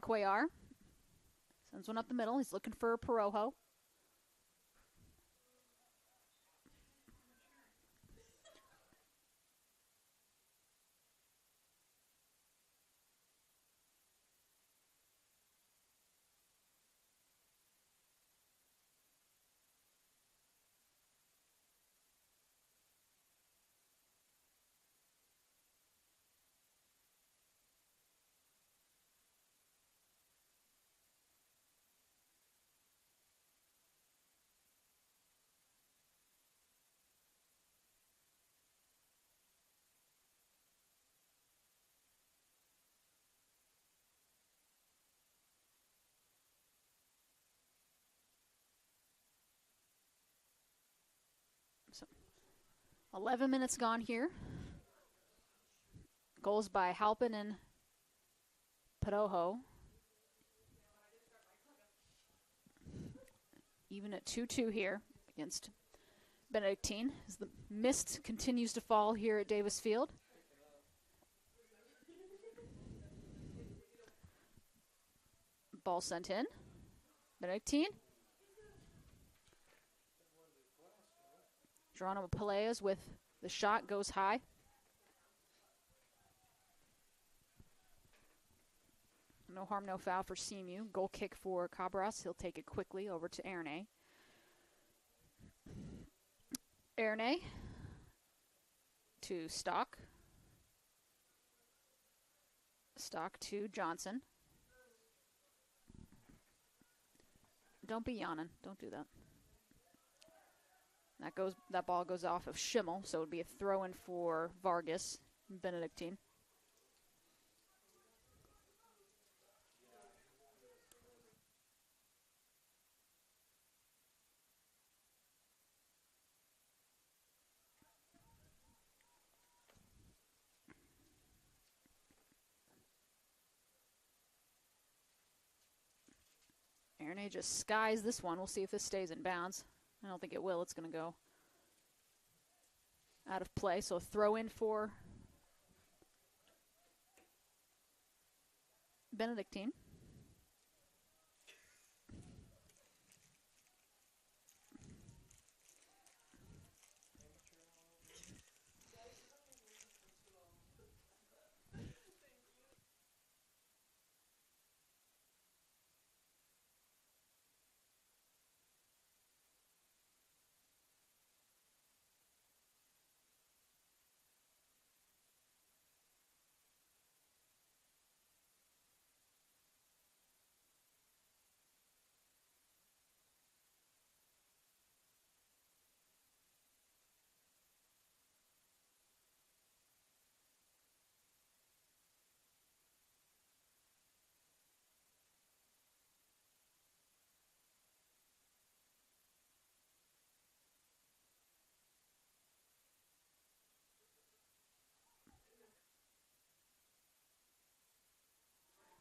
Cuellar sends one up the middle. He's looking for Perojo. So 11 minutes gone here. Goals by Halpin and Perojo. Even at 2-2 here against Benedictine as the mist continues to fall here at Davis Field. Ball sent in. Benedictine. Geronimo Peleas with the shot, goes high. No harm, no foul for CMU. Goal kick for Cabras. He'll take it quickly over to Ernay. Ernay to Stock. Stock to Johnson. Don't be yawning. Don't do that. That ball goes off of Schimmel, so it would be a throw-in for Vargas, Benedictine. Ernay just skies this one. We'll see if this stays in bounds. I don't think it will. It's going to go out of play. So a throw in for Benedictine.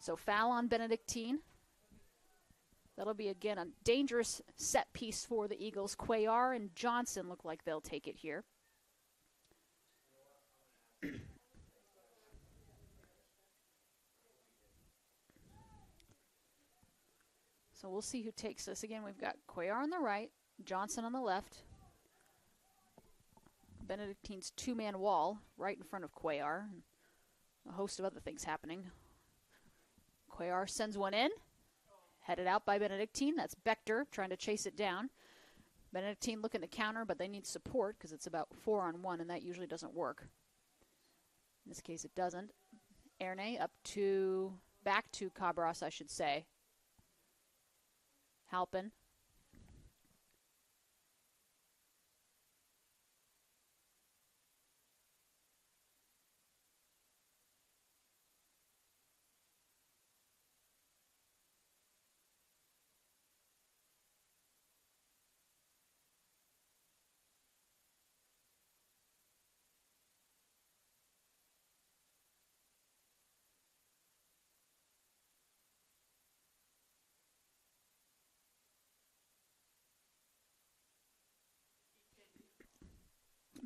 So foul on Benedictine. That'll be, again, a dangerous set piece for the Eagles. Cuellar and Johnson look like they'll take it here. So we'll see who takes this. Again, we've got Cuellar on the right, Johnson on the left. Benedictine's two-man wall right in front of Cuellar. A host of other things happening. Cuellar sends one in. Headed out by Benedictine. That's Bechter trying to chase it down. Benedictine looking to counter, but they need support because it's about 4-on-1, and that usually doesn't work. In this case, it doesn't. Ernay back to Cabras, I should say. Halpin.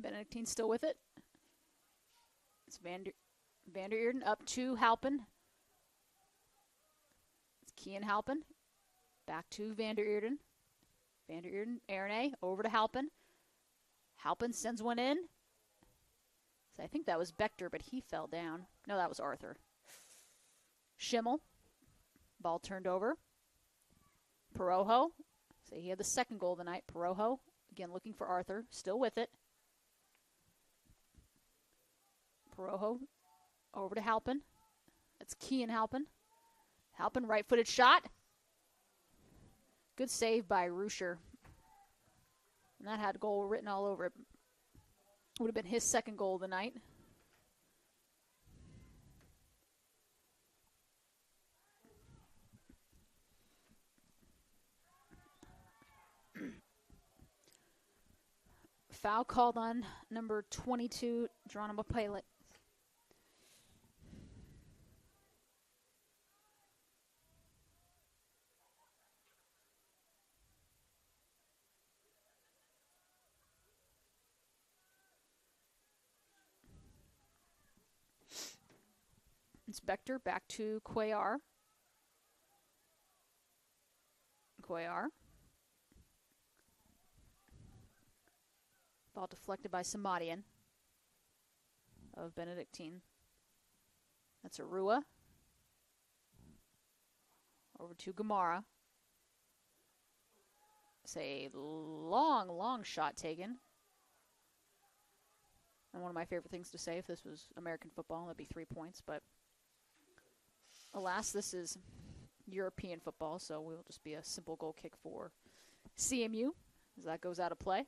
Benedictine still with it. It's Vander Eerden up to Halpin. It's Kian Halpin. Back to Vander Eerden. Vander Eerden, Aaron over to Halpin. Halpin sends one in. So I think that was Bechter, but he fell down. No, that was Arthur. Schimmel. Ball turned over. Perojo. So he had the second goal of the night. Perojo, again looking for Arthur. Still with it. Perojo over to Halpin. That's Kian Halpin. Halpin, right-footed shot. Good save by Ruscher. And that had goal written all over it. Would have been his second goal of the night. Foul called on number 22, Geronimo Pilot. It's Bechter back to Cuellar. Cuellar. Ball deflected by Samadian of Benedictine. That's Arua. Over to Gamara. It's a long, long shot taken. And one of my favorite things to say, if this was American football, that'd be 3 points. But alas, this is European football, so we'll just be a simple goal kick for CMU as that goes out of play.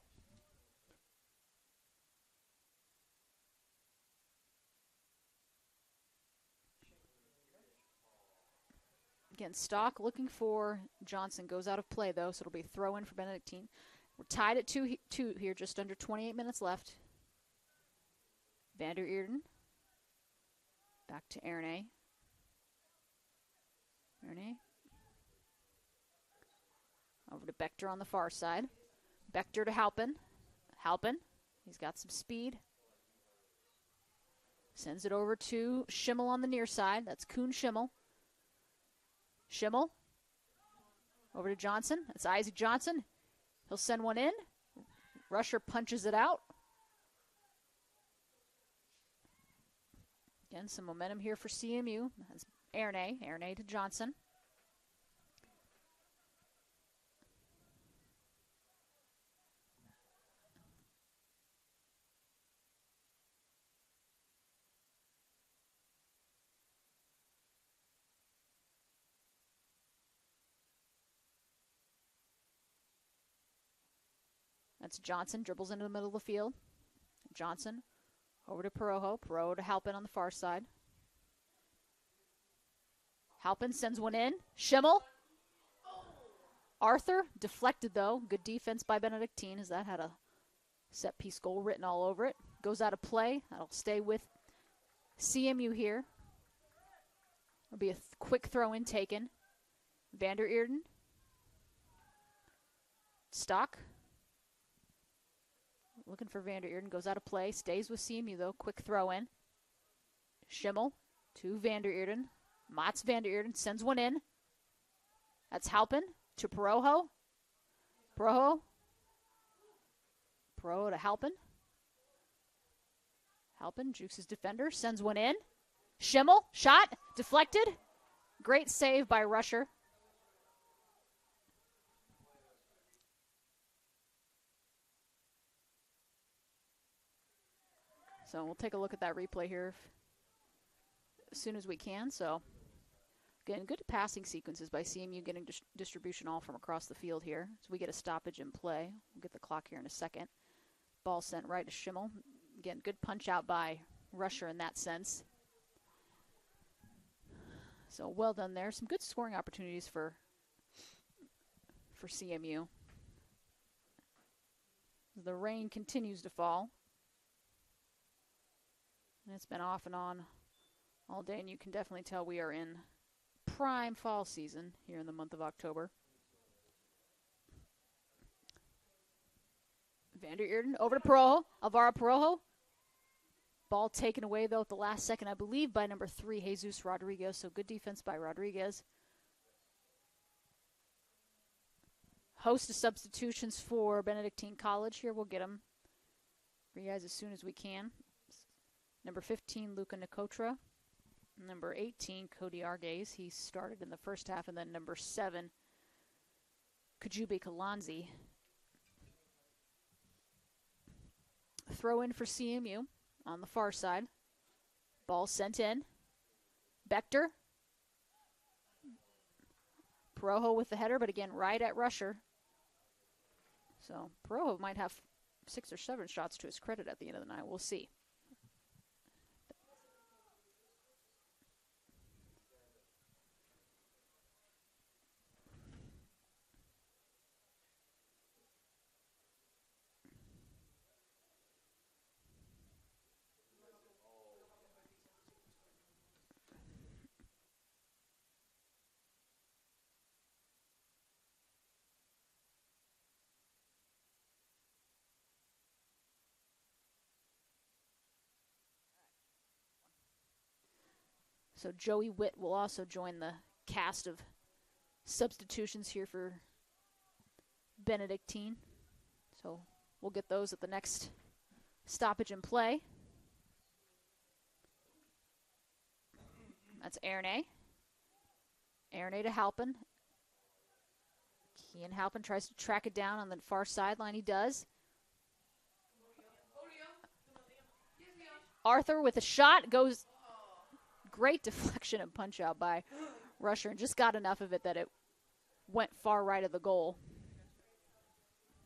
Again, Stock looking for Johnson. Goes out of play, though, so it'll be a throw-in for Benedictine. We're tied at 2 here, just under 28 minutes left. Vander Eerden. Back to Erne. Over to Bechter on the far side. Bechter to Halpin. Halpin. He's got some speed. Sends it over to Schimmel on the near side. That's Kuhn Schimmel. Schimmel. Over to Johnson. That's Isaac Johnson. He'll send one in. Ruscher punches it out. Again, some momentum here for CMU. That's Erne to Johnson. That's Johnson, dribbles into the middle of the field. Johnson over to Perojo. Perojo to Halpin on the far side. Halpin sends one in. Schimmel. Arthur, deflected though. Good defense by Benedictine as that had a set-piece goal written all over it. Goes out of play. That'll stay with CMU here. There'll be a quick throw-in taken. Vander Eerden. Stock. Looking for Vander Eerden. Goes out of play. Stays with CMU, though. Quick throw-in. Schimmel to Vander Eerden. Mats Vander Eerden sends one in. That's Halpin to Perojo. Perojo to Halpin. Halpin jukes his defender. Sends one in. Schimmel. Shot. Deflected. Great save by Ruscher. So we'll take a look at that replay here as soon as we can. So, again, good passing sequences by CMU getting distribution all from across the field here. So we get a stoppage in play. We'll get the clock here in a second. Ball sent right to Schimmel. Again, good punch out by Ruscher in that sense. So well done there. Some good scoring opportunities for CMU. The rain continues to fall. And it's been off and on all day, and you can definitely tell we are in prime fall season here in the month of October. Vander Earden over to Perojo. Alvaro Perojo. Ball taken away, though, at the last second, I believe, by number 3, Jesus Rodriguez. So good defense by Rodriguez. Host of substitutions for Benedictine College here. We'll get them for you guys as soon as we can. Number 15, Luca Nicotra. Number 18, Cody Argaze. He started in the first half. And then number 7, Kajube Kalanzi. Throw in for CMU on the far side. Ball sent in. Bechter. Perojo with the header, but again, right at rusher. So Perojo might have 6 or 7 shots to his credit at the end of the night. We'll see. So Joey Witt will also join the cast of substitutions here for Benedictine. So we'll get those at the next stoppage in play. That's Erne. Erne to Halpin. Kian Halpin tries to track it down on the far sideline. He does. Arthur with a shot goes. Great deflection and punch out by Rusher, and just got enough of it that it went far right of the goal.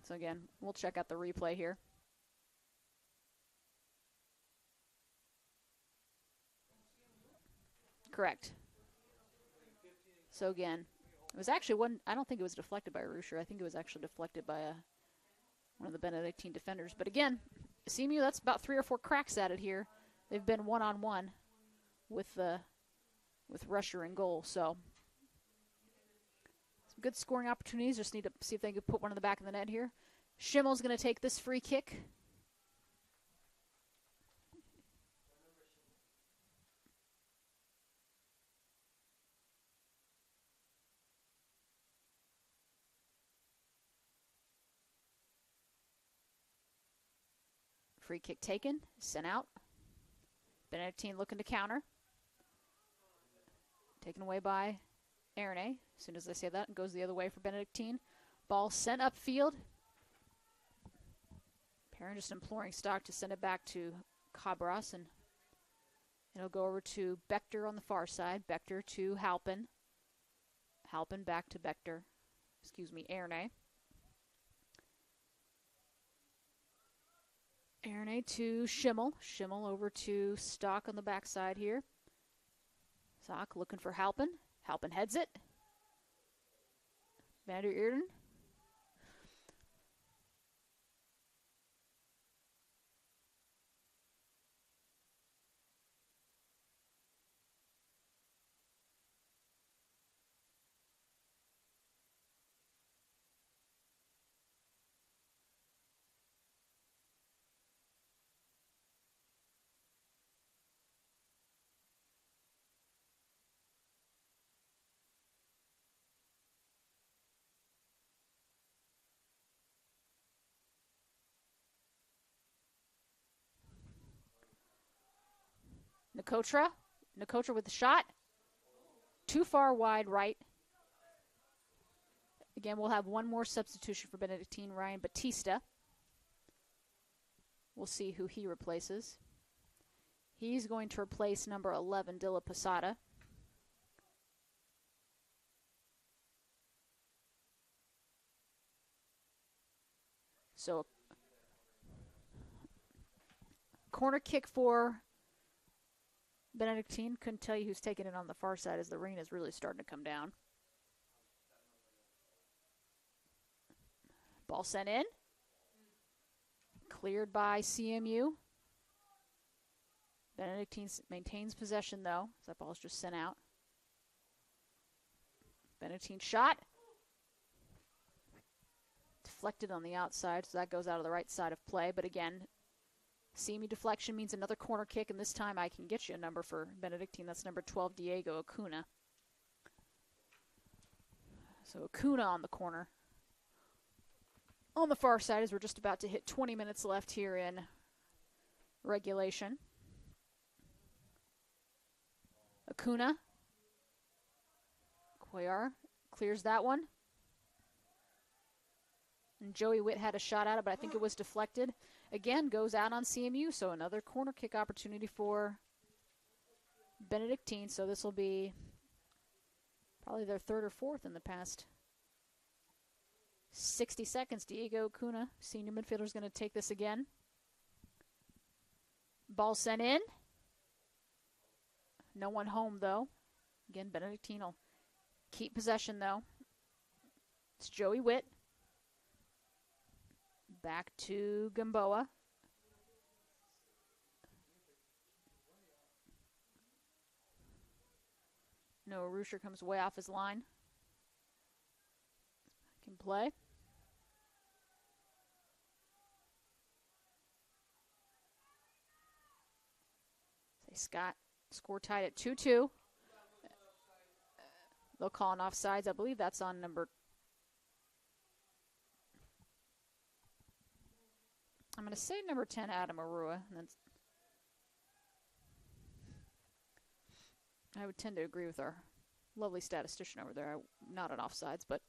So again, we'll check out the replay here. Correct. So again, it was actually one, I don't think it was deflected by Rusher. I think it was actually deflected by one of the Benedictine defenders. But again, CMU, that's about 3 or 4 cracks at it here. They've been one-on-one with Rusher in goal. So some good scoring opportunities. Just need to see if they can put one in the back of the net here. Schimmel's going to take this free kick. Free kick taken, sent out. Benedictine looking to counter. Taken away by Erne. As soon as I say that, it goes the other way for Benedictine. Ball sent upfield. Perrin just imploring Stock to send it back to Cabras, and it'll go over to Bechter on the far side. Bechter to Halpin. Halpin back to Bechter. Erne. Erne to Schimmel. Schimmel over to Stock on the backside here. Stock looking for Halpin. Halpin heads it. Vander Earden. Nicotra with the shot. Too far wide right. Again, we'll have one more substitution for Benedictine, Ryan Batista. We'll see who he replaces. He's going to replace number 11, De La Posada. So, corner kick for Benedictine. Couldn't tell you who's taking it on the far side as the rain is really starting to come down. Ball sent in. Cleared by CMU. Benedictine maintains possession, though. That ball's just sent out. Benedictine shot. deflected on the outside, so that goes out of the right side of play. But again, CMU deflection means another corner kick, and this time I can get you a number for Benedictine. That's number 12, Diego Acuna. So Acuna on the corner. On the far side, as we're just about to hit 20 minutes left here in regulation. Acuna. Cuellar clears that one. And Joey Witt had a shot at it, but I think it was deflected. Again, goes out on CMU, so another corner kick opportunity for Benedictine. So this will be probably their third or fourth in the past 60 seconds. Diego Acuna, senior midfielder, is going to take this again. Ball sent in. No one home, though. Again, Benedictine will keep possession, though. It's Joey Witt. Back to Gamboa. No, Rusher comes way off his line. Can play. Say Scott. Score tied at 2-2. They'll call an offsides. I believe that's on number... I'm going to say number 10, Adam Arua. I would tend to agree with our lovely statistician over there. Not an offsides, but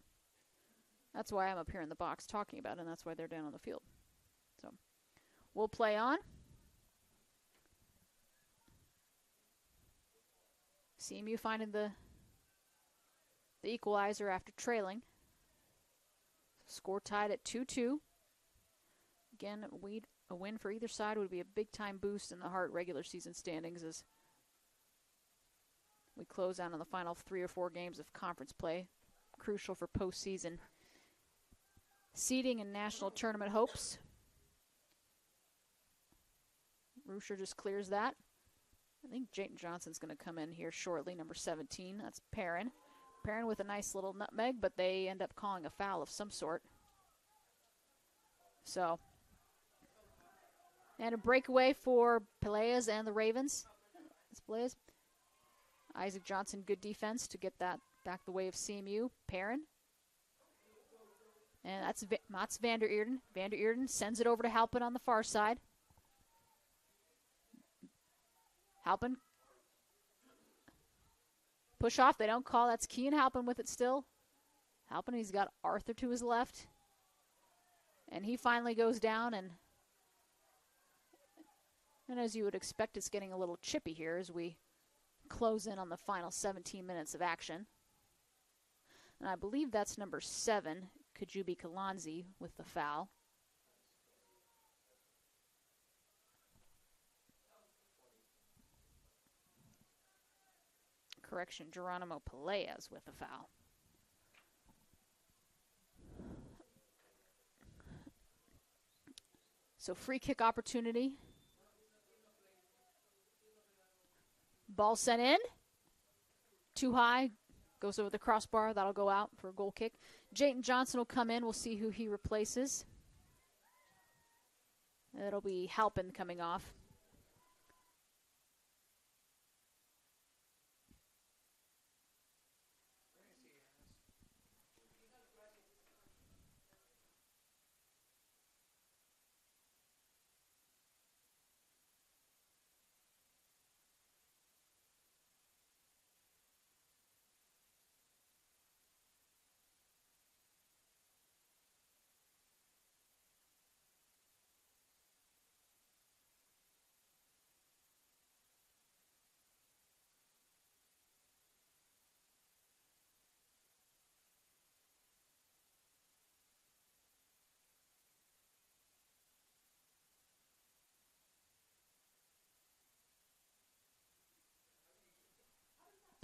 that's why I'm up here in the box talking about it, and that's why they're down on the field. So we'll play on. CMU finding the equalizer after trailing. Score tied at 2-2. Again, a win for either side would be a big-time boost in the Hart regular season standings as we close out on the final 3 or 4 games of conference play. Crucial for postseason seeding and national tournament hopes. Rusher just clears that. I think Jayton Johnson's going to come in here shortly, number 17. That's Perrin. Perrin with a nice little nutmeg, but they end up calling a foul of some sort. So, and a breakaway for Peleas and the Ravens. It's Peleas. Isaac Johnson, good defense to get that back the way of CMU. Perrin. And that's Mats van der Eerden. Van der Eerden sends it over to Halpin on the far side. Halpin. Push off. They don't call. That's Kean Halpin with it still. Halpin, he's got Arthur to his left. And he finally goes down, and as you would expect, it's getting a little chippy here as we close in on the final 17 minutes of action. And I believe that's number 7, Kajubi Kalanzi, with the foul. Correction, Geronimo Peleas with the foul. So free kick opportunity. Ball sent in. Too high. Goes over the crossbar. That'll go out for a goal kick. Jayton Johnson will come in. We'll see who he replaces. It'll be Halpin coming off.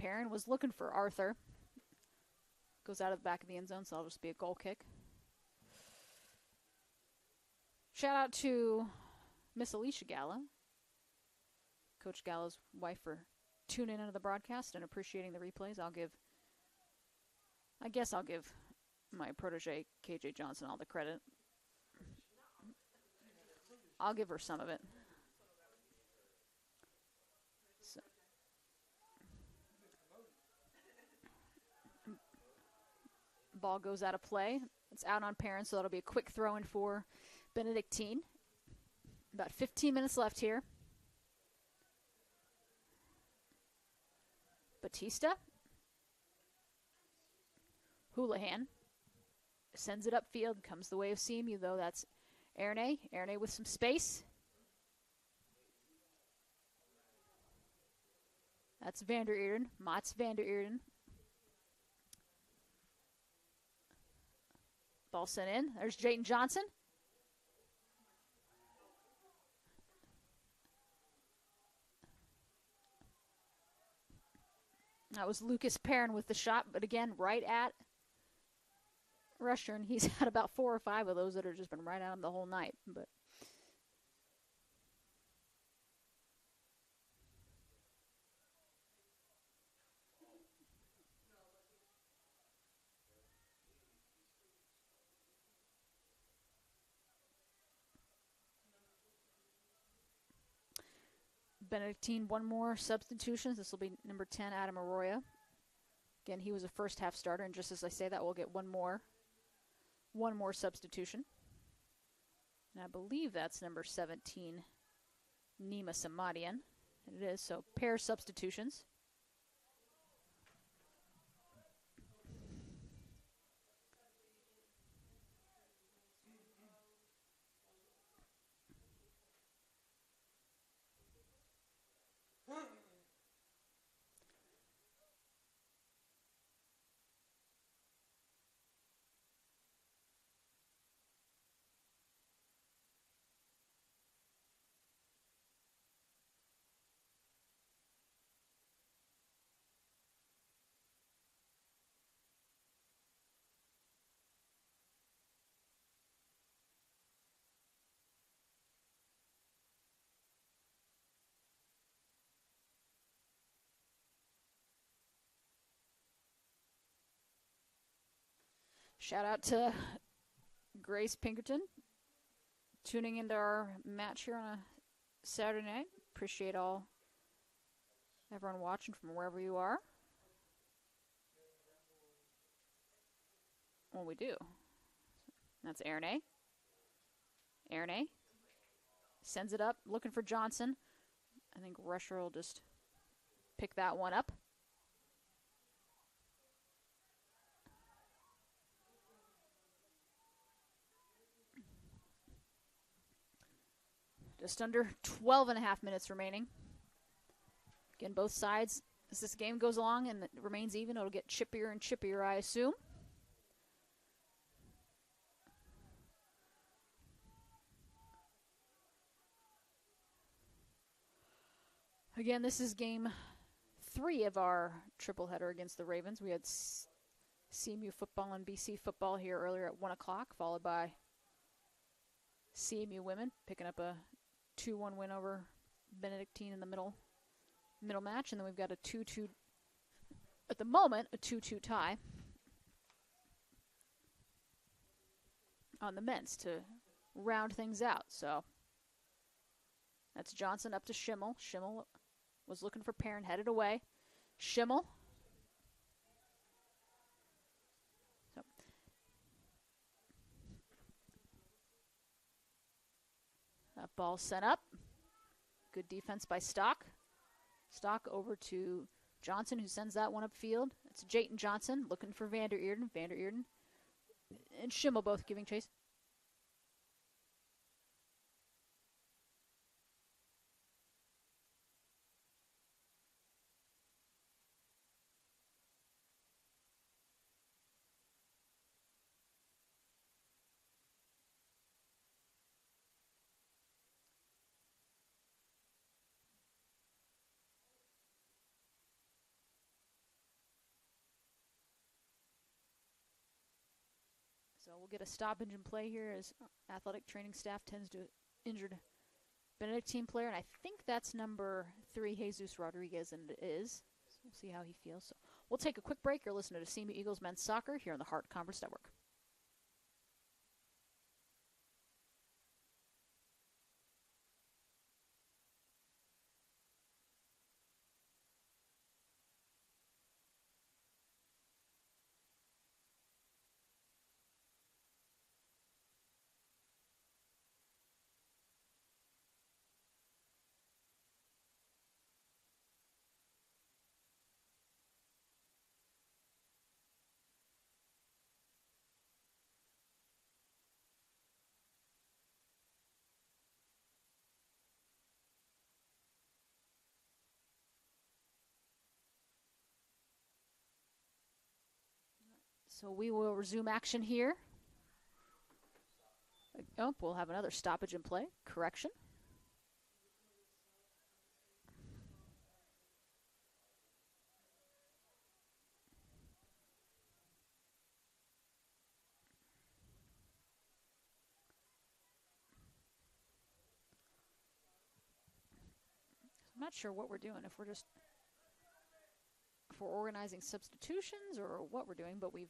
Perrin was looking for Arthur. Goes out of the back of the end zone, so it'll just be a goal kick. Shout out to Miss Alicia Galla, Coach Galla's wife, for tuning into the broadcast and appreciating the replays. I guess I'll give my protege, KJ Johnson, all the credit. I'll give her some of it. So. Ball goes out of play. It's out on parents, so that'll be a quick throw in for Benedictine. About 15 minutes left here. Batista. Houlihan sends it upfield. Comes the way of CMU, though. That's Erne. Erne with some space. That's Vander Eeren. Mats Vander Eeren. Ball sent in. There's Jayden Johnson. That was Lucas Perrin with the shot, but again, right at Rusher, and he's had about 4 or 5 of those that have just been right at him the whole night. But Benedictine, one more substitution. This will be number 10, Adam Arroyo. Again, he was a first half starter, and just as I say that, we'll get one more substitution. And I believe that's number 17, Nima Samadian. And it is, so pair substitutions. Shout out to Grace Pinkerton tuning into our match here on a Saturday night. Appreciate everyone watching from wherever you are. Well, we do. That's Erne. Erne sends it up, looking for Johnson. I think Rusher will just pick that one up. Just under 12 and a half minutes remaining. Again, both sides, as this game goes along and it remains even, it'll get chippier and chippier, I assume. Again, this is game 3 of our triple header against the Ravens. We had CMU football and BC football here earlier at 1 o'clock, followed by CMU women picking up a 2-1 win over Benedictine in the middle match, and then we've got a 2-2 at the moment, a 2-2 tie on the men's to round things out. So that's Johnson up to Schimmel. Schimmel was looking for Perrin, headed away. Schimmel. So that ball sent up. Good defense by Stock. Stock over to Johnson, who sends that one upfield. It's Jayden Johnson looking for Vander Eeren. Vander Eeren and Schimmel both giving chase. So we'll get a stoppage in play here as athletic training staff tends to injured Benedictine player, and I think that's number 3, Jesus Rodriguez, and it is. So we'll see how he feels. So We'll take a quick break. You're listening to CMU Eagles Men's Soccer here on the Hart Conference Network. So we will resume action here. Oh, we'll have another stoppage in play. Correction. I'm not sure what we're doing, if we're organizing substitutions or what we're doing, but we've...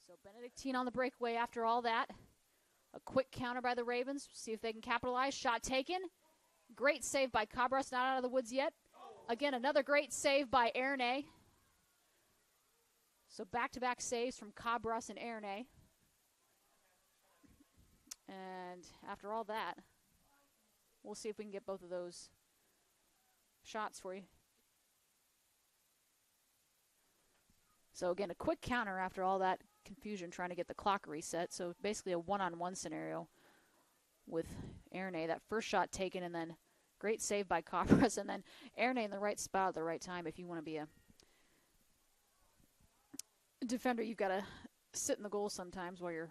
So Benedictine on the breakaway after all that. A quick counter by the Ravens. See if they can capitalize. Shot taken. Great save by Cabras, not out of the woods yet. Again, another great save by Erne. So back-to-back saves from Cabras and Erne. And after all that, we'll see if we can get both of those shots for you. So again, a quick counter after all that confusion trying to get the clock reset. So basically a one-on-one scenario with Erne. That first shot taken, and then great save by Cabras, and then Erne in the right spot at the right time. If you want to be a defender, you've got to sit in the goal sometimes while your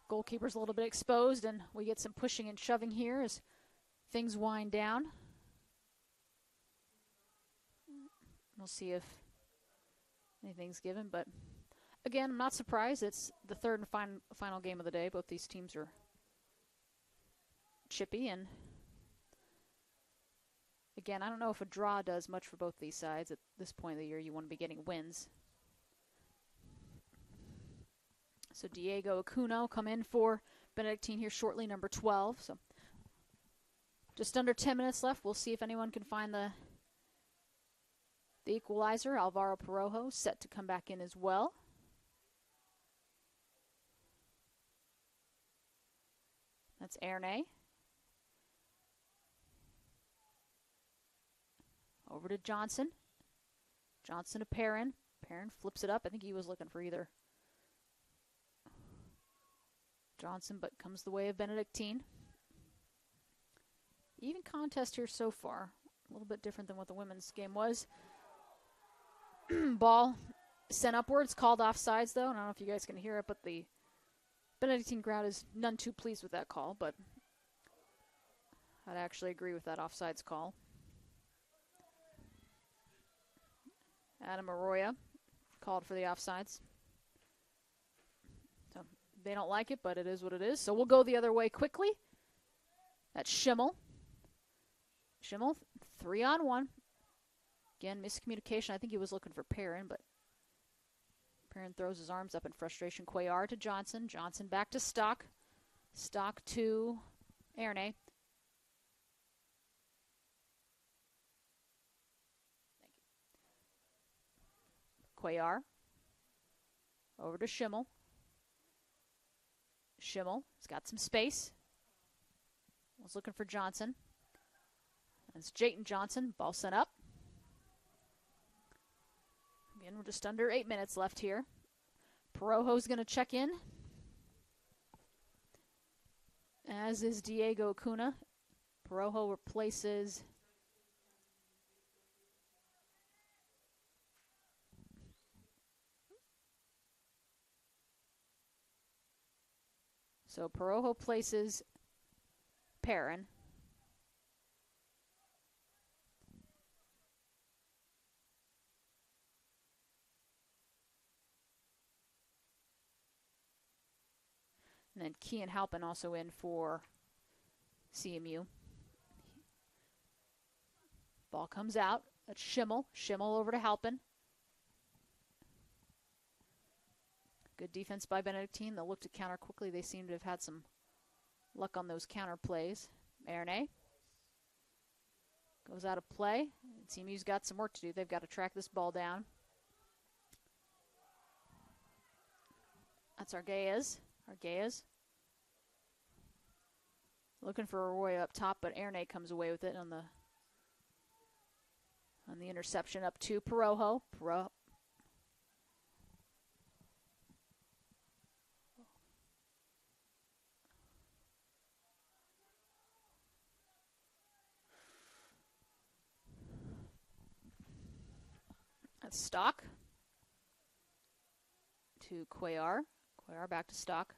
goalkeeper's a little bit exposed, and we get some pushing and shoving here as things wind down. We'll see if anything's given, but again, I'm not surprised. It's the third and final game of the day. Both these teams are chippy, and again, I don't know if a draw does much for both these sides. At this point of the year, you want to be getting wins. So Diego Acuno come in for Benedictine here shortly, number 12. So just under 10 minutes left. We'll see if anyone can find the equalizer. Alvaro Perojo set to come back in as well. That's Erne. Over to Johnson. Johnson to Perrin. Perrin flips it up. I think he was looking for either Johnson, but comes the way of Benedictine. Even contest here so far. A little bit different than what the women's game was. Ball sent upwards, called offsides though. And I don't know if you guys can hear it, but the Benedictine crowd is none too pleased with that call, but I'd actually agree with that offsides call. Adam Arroyo called for the offsides. So they don't like it, but it is what it is. So we'll go the other way quickly. That's Schimmel. Schimmel, 3-on-1. Again, miscommunication. I think he was looking for Perrin, but Perrin throws his arms up in frustration. Cuellar to Johnson. Johnson back to Stock. Stock to Erne. Cuellar. Over to Schimmel. Schimmel has got some space. Was looking for Johnson. It's Jayton Johnson. Ball sent up. Again, we're just under 8 minutes left here. Perojo's going to check in, as is Diego Acuna. Perojo replaces So Perojo places Perrin. And then Kean Halpin also in for CMU. Ball comes out. That's Schimmel. Schimmel over to Halpin. Good defense by Benedictine. They'll look to counter quickly. They seem to have had some luck on those counter plays. Erne goes out of play. CMU's got some work to do. They've got to track this ball down. That's Arguelles. Arguelles looking for Arroyo up top, but Erne comes away with it on the interception up to Perojo. That's Stock to Cuellar. Cuellar back to Stock.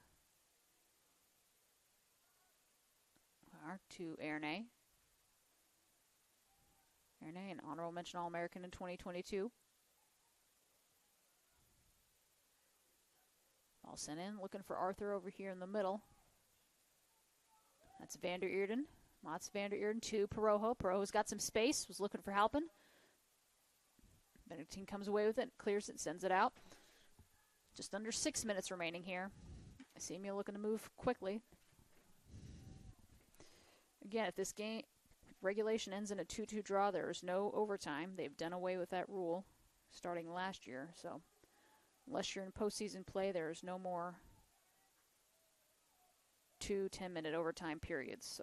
Cuellar to Erne. Erne, an honorable mention All-American in 2022. Ball sent in, looking for Arthur over here in the middle. That's Vander Eerden. Mats Vander Eerden to Perojo. Perojo's got some space, was looking for Halpin. Benedictine comes away with it, clears it, sends it out. Just under 6 minutes remaining here. CMU looking to move quickly. Again, if this game regulation ends in a 2-2 draw, there is no overtime. They've done away with that rule starting last year. So unless you're in postseason play, there is no more 2 10-minute overtime periods.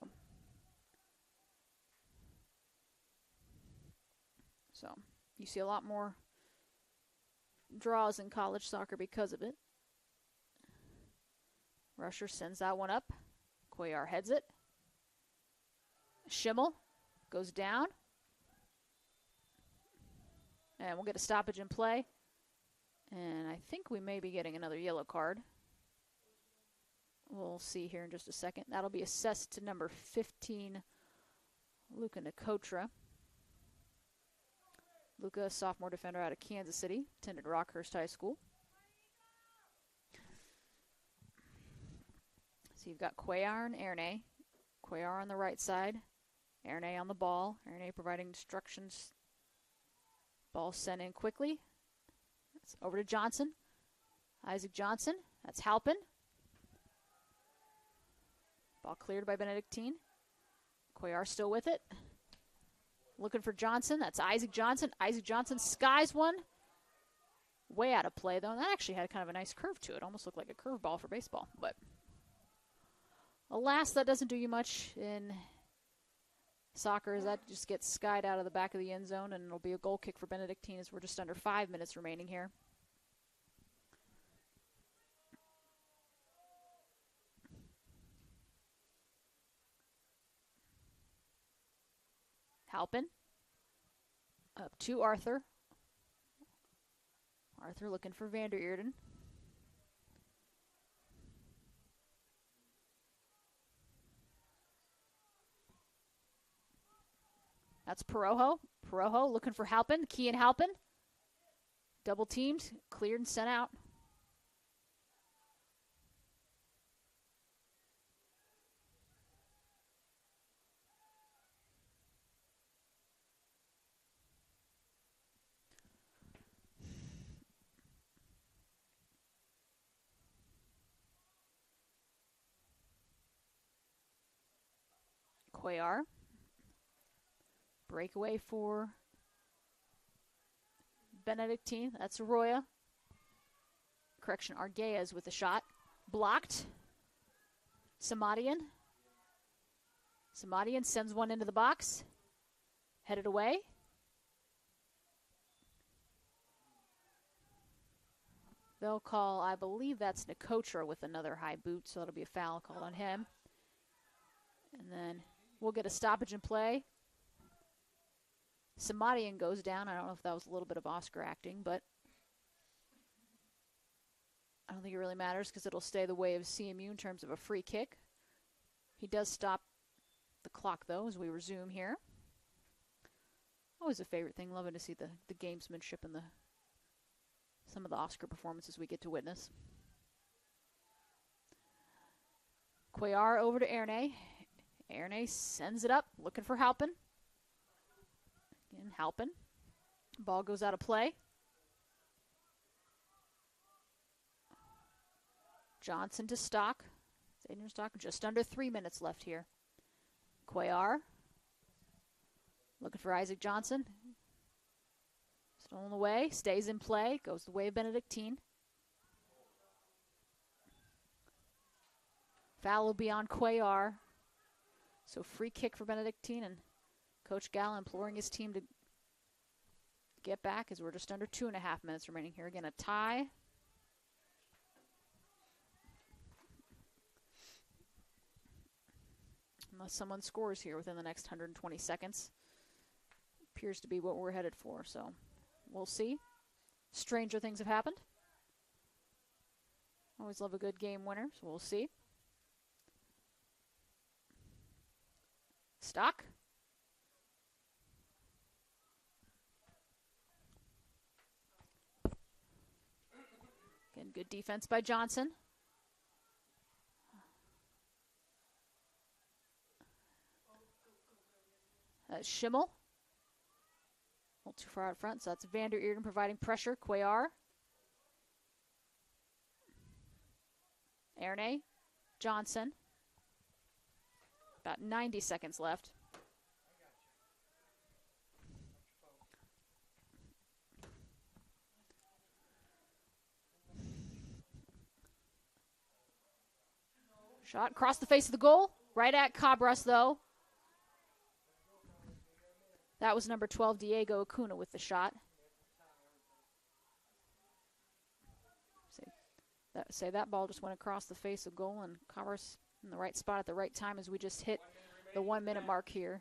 So you see a lot more draws in college soccer because of it. Rusher sends that one up. Cuellar heads it. Schimmel goes down. And we'll get a stoppage in play. And I think we may be getting another yellow card. We'll see here in just a second. That'll be assessed to number 15, Luca Nicotra. Luca, a sophomore defender out of Kansas City, attended Rockhurst High School. So you've got Cuellar and Erne. Cuellar on the right side. Erne on the ball. Erne providing instructions. Ball sent in quickly. It's over to Johnson. Isaac Johnson. That's Halpin. Ball cleared by Benedictine. Cuellar still with it. Looking for Johnson. That's Isaac Johnson. Isaac Johnson skies one. Way out of play, though. That actually had kind of a nice curve to it. Almost looked like a curveball for baseball. But alas, that doesn't do you much in soccer, as that just gets skied out of the back of the end zone, and it'll be a goal kick for Benedictine as we're just under 5 minutes remaining here. Halpin up to Arthur. Arthur looking for Vander Eerden. That's Perojo. Perojo looking for Halpin. Kean Halpin. Double teamed, cleared and sent out. Cuellar. Breakaway for Benedictine. That's Arroyo. Correction, Arguelles with the shot. Blocked. Samadian. Samadian sends one into the box. Headed away. They'll call, I believe that's Nicotra with another high boot, so that'll be a foul called on him. And then we'll get a stoppage in play. Samadian goes down. I don't know if that was a little bit of Oscar acting, but I don't think it really matters because it'll stay the way of CMU in terms of a free kick. He does stop the clock, though, as we resume here. Always a favorite thing. Loving to see the gamesmanship and some of the Oscar performances we get to witness. Cuellar over to Ernay. Ernay sends it up, looking for Halpin. Again, Halpin. Ball goes out of play. Johnson to Stock. Adrian Stock, just under 3 minutes left here. Cuellar. Looking for Isaac Johnson. Stolen away, stays in play, goes the way of Benedictine. Foul will be on Cuellar. So free kick for Benedictine, and Coach Gall imploring his team to get back as we're just under 2.5 minutes remaining here. Again, a tie. Unless someone scores here within the next 120 seconds. Appears to be what we're headed for, so we'll see. Stranger things have happened. Always love a good game winner, so we'll see. Stock. Again, good defense by Johnson. Schimmel. A little too far out front, so that's Vander Eerden providing pressure. Cuellar. Ernay. Johnson. About 90 seconds left. Shot across the face of the goal. Right at Cabras, though. That was number 12, Diego Acuna, with the shot. Say that ball just went across the face of goal, and Cabras in the right spot at the right time as we just hit the 1 minute mark here.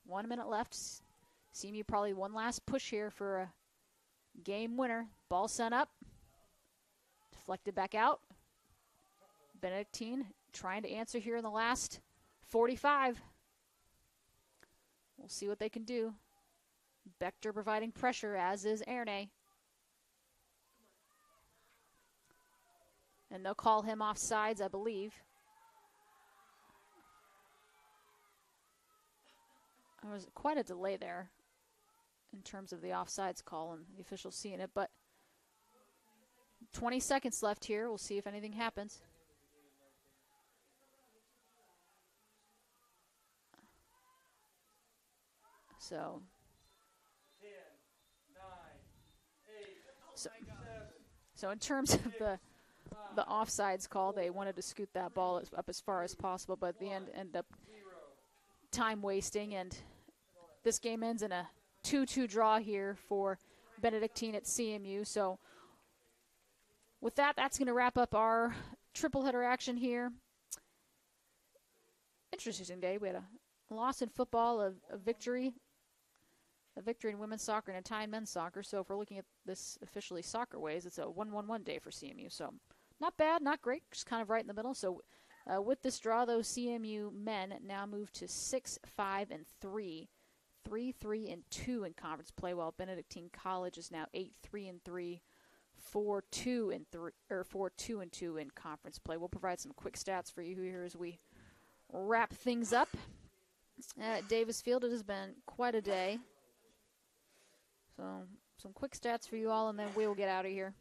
1 minute left. CMU probably one last push here for a game winner. Ball sent up. Deflected back out. Benedictine trying to answer here in the last 45. We'll see what they can do. Bechter providing pressure, as is Ernay. And they'll call him offsides, I believe. There was quite a delay there in terms of the offsides call and the officials seeing it, but 20 seconds left here. We'll see if anything happens. So, 10, 9, 8, so, 7, so in terms of the offsides call, they wanted to scoot that ball up as far as possible, but at the end ended up time wasting, and this game ends in a 2-2 draw here for Benedictine at CMU. So with that, that's going to wrap up our triple header action here. Interesting day. We had a loss in football, a victory in women's soccer, and a tie in men's soccer. So if we're looking at this officially soccer ways, it's a 1-1-1 day for CMU. So not bad, not great, just kind of right in the middle. So with this draw, though, CMU men now move to 6-5-3, 3-3-2 in conference play, while Benedictine College is now 8-3-3, 4-2-3 or 4-2-2 in conference play. We'll provide some quick stats for you here as we wrap things up. At Davis Field, it has been quite a day. So some quick stats for you all, and then we'll get out of here.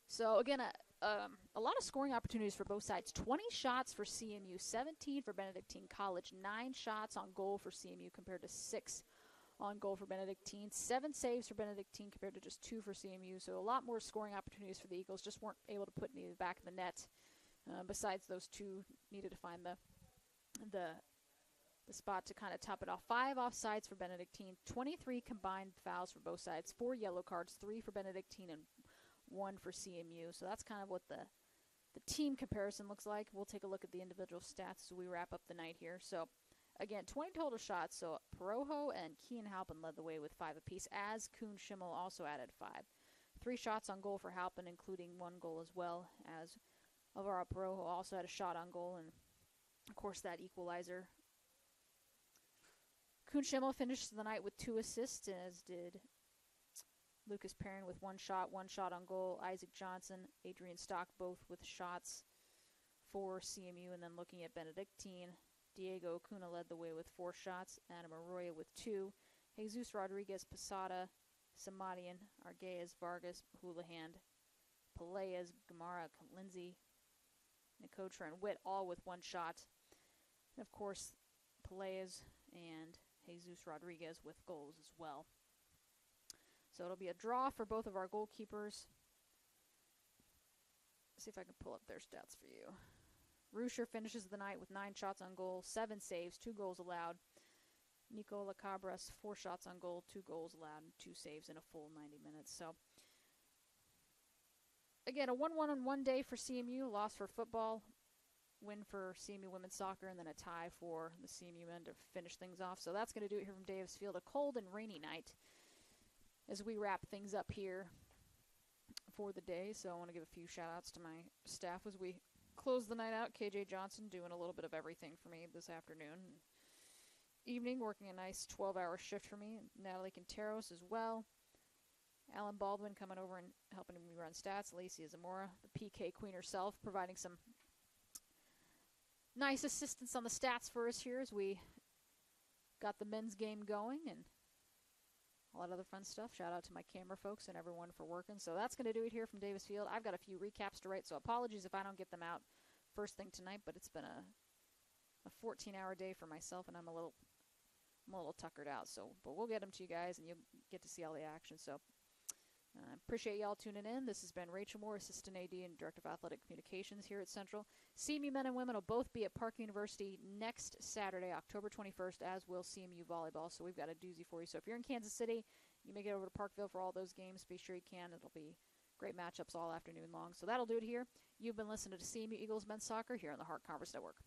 So, again, a lot of scoring opportunities for both sides. 20 shots for CMU, 17 for Benedictine College, 9 shots on goal for CMU compared to 6 on goal for Benedictine, 7 saves for Benedictine compared to just 2 for CMU. So a lot more scoring opportunities for the Eagles, just weren't able to put any back in the net besides those two, needed to find the spot to kind of top it off. 5 offsides for Benedictine, 23 combined fouls for both sides, 4 yellow cards, 3 for Benedictine and 1 for CMU. So that's kind of what the team comparison looks like. We'll take a look at the individual stats as we wrap up the night here. So again, 20 total shots. So Perojo and Kean Halpin led the way with 5 apiece, as Kuhn Schimmel also added 5. 3 shots on goal for Halpin, including 1 goal as well, as Alvaro Perojo also had a shot on goal, and of course that equalizer. Kuhn Schimmel finished the night with 2 assists, as did Lucas Perrin with 1 shot on goal. Isaac Johnson, Adrian Stock, both with shots for CMU. And then looking at Benedictine, Diego Acuna led the way with 4 shots, Adam Arroyo with 2, Jesus Rodriguez, Posada, Samadian, Arguez, Vargas, Houlihan, Peleas, Gamara, Lindsay, Nicotra, and Witt, all with 1 shot. And of course, Peleas and Jesus Rodriguez with goals as well. So it'll be a draw for both of our goalkeepers. See if I can pull up their stats for you. Rusher finishes the night with 9 shots on goal, 7 saves, 2 goals allowed. Nicola Cabras, 4 shots on goal, 2 goals allowed, and 2 saves in a full 90 minutes. So again, a 1-1 on one day for CMU, loss for football, win for CMU women's soccer, and then a tie for the CMU men to finish things off. So that's going to do it here from Davis Field. A cold and rainy night as we wrap things up here for the day. So I want to give a few shout-outs to my staff as we close the night out. KJ Johnson doing a little bit of everything for me this afternoon. Evening, working a nice 12-hour shift for me. Natalie Quinteros as well. Alan Baldwin coming over and helping me run stats. Lacey Zamora, the PK queen herself, providing some nice assistance on the stats for us here as we got the men's game going and a lot of other fun stuff. Shout out to my camera folks and everyone for working. So that's going to do it here from Davis Field. I've got a few recaps to write, so apologies if I don't get them out first thing tonight, but it's been a 14-hour day for myself, and I'm a little tuckered out. So, but we'll get them to you guys, and you'll get to see all the action. So appreciate y'all tuning in. This has been Rachel Moore, Assistant AD and Director of Athletic Communications here at Central. CMU men and women will both be at Park University next Saturday, October 21st, as will CMU volleyball. So we've got a doozy for you. So if you're in Kansas City, you may get over to Parkville for all those games. Be sure you can. It'll be great matchups all afternoon long. So that'll do it here. You've been listening to CMU Eagles Men's Soccer here on the Hart Conference Network.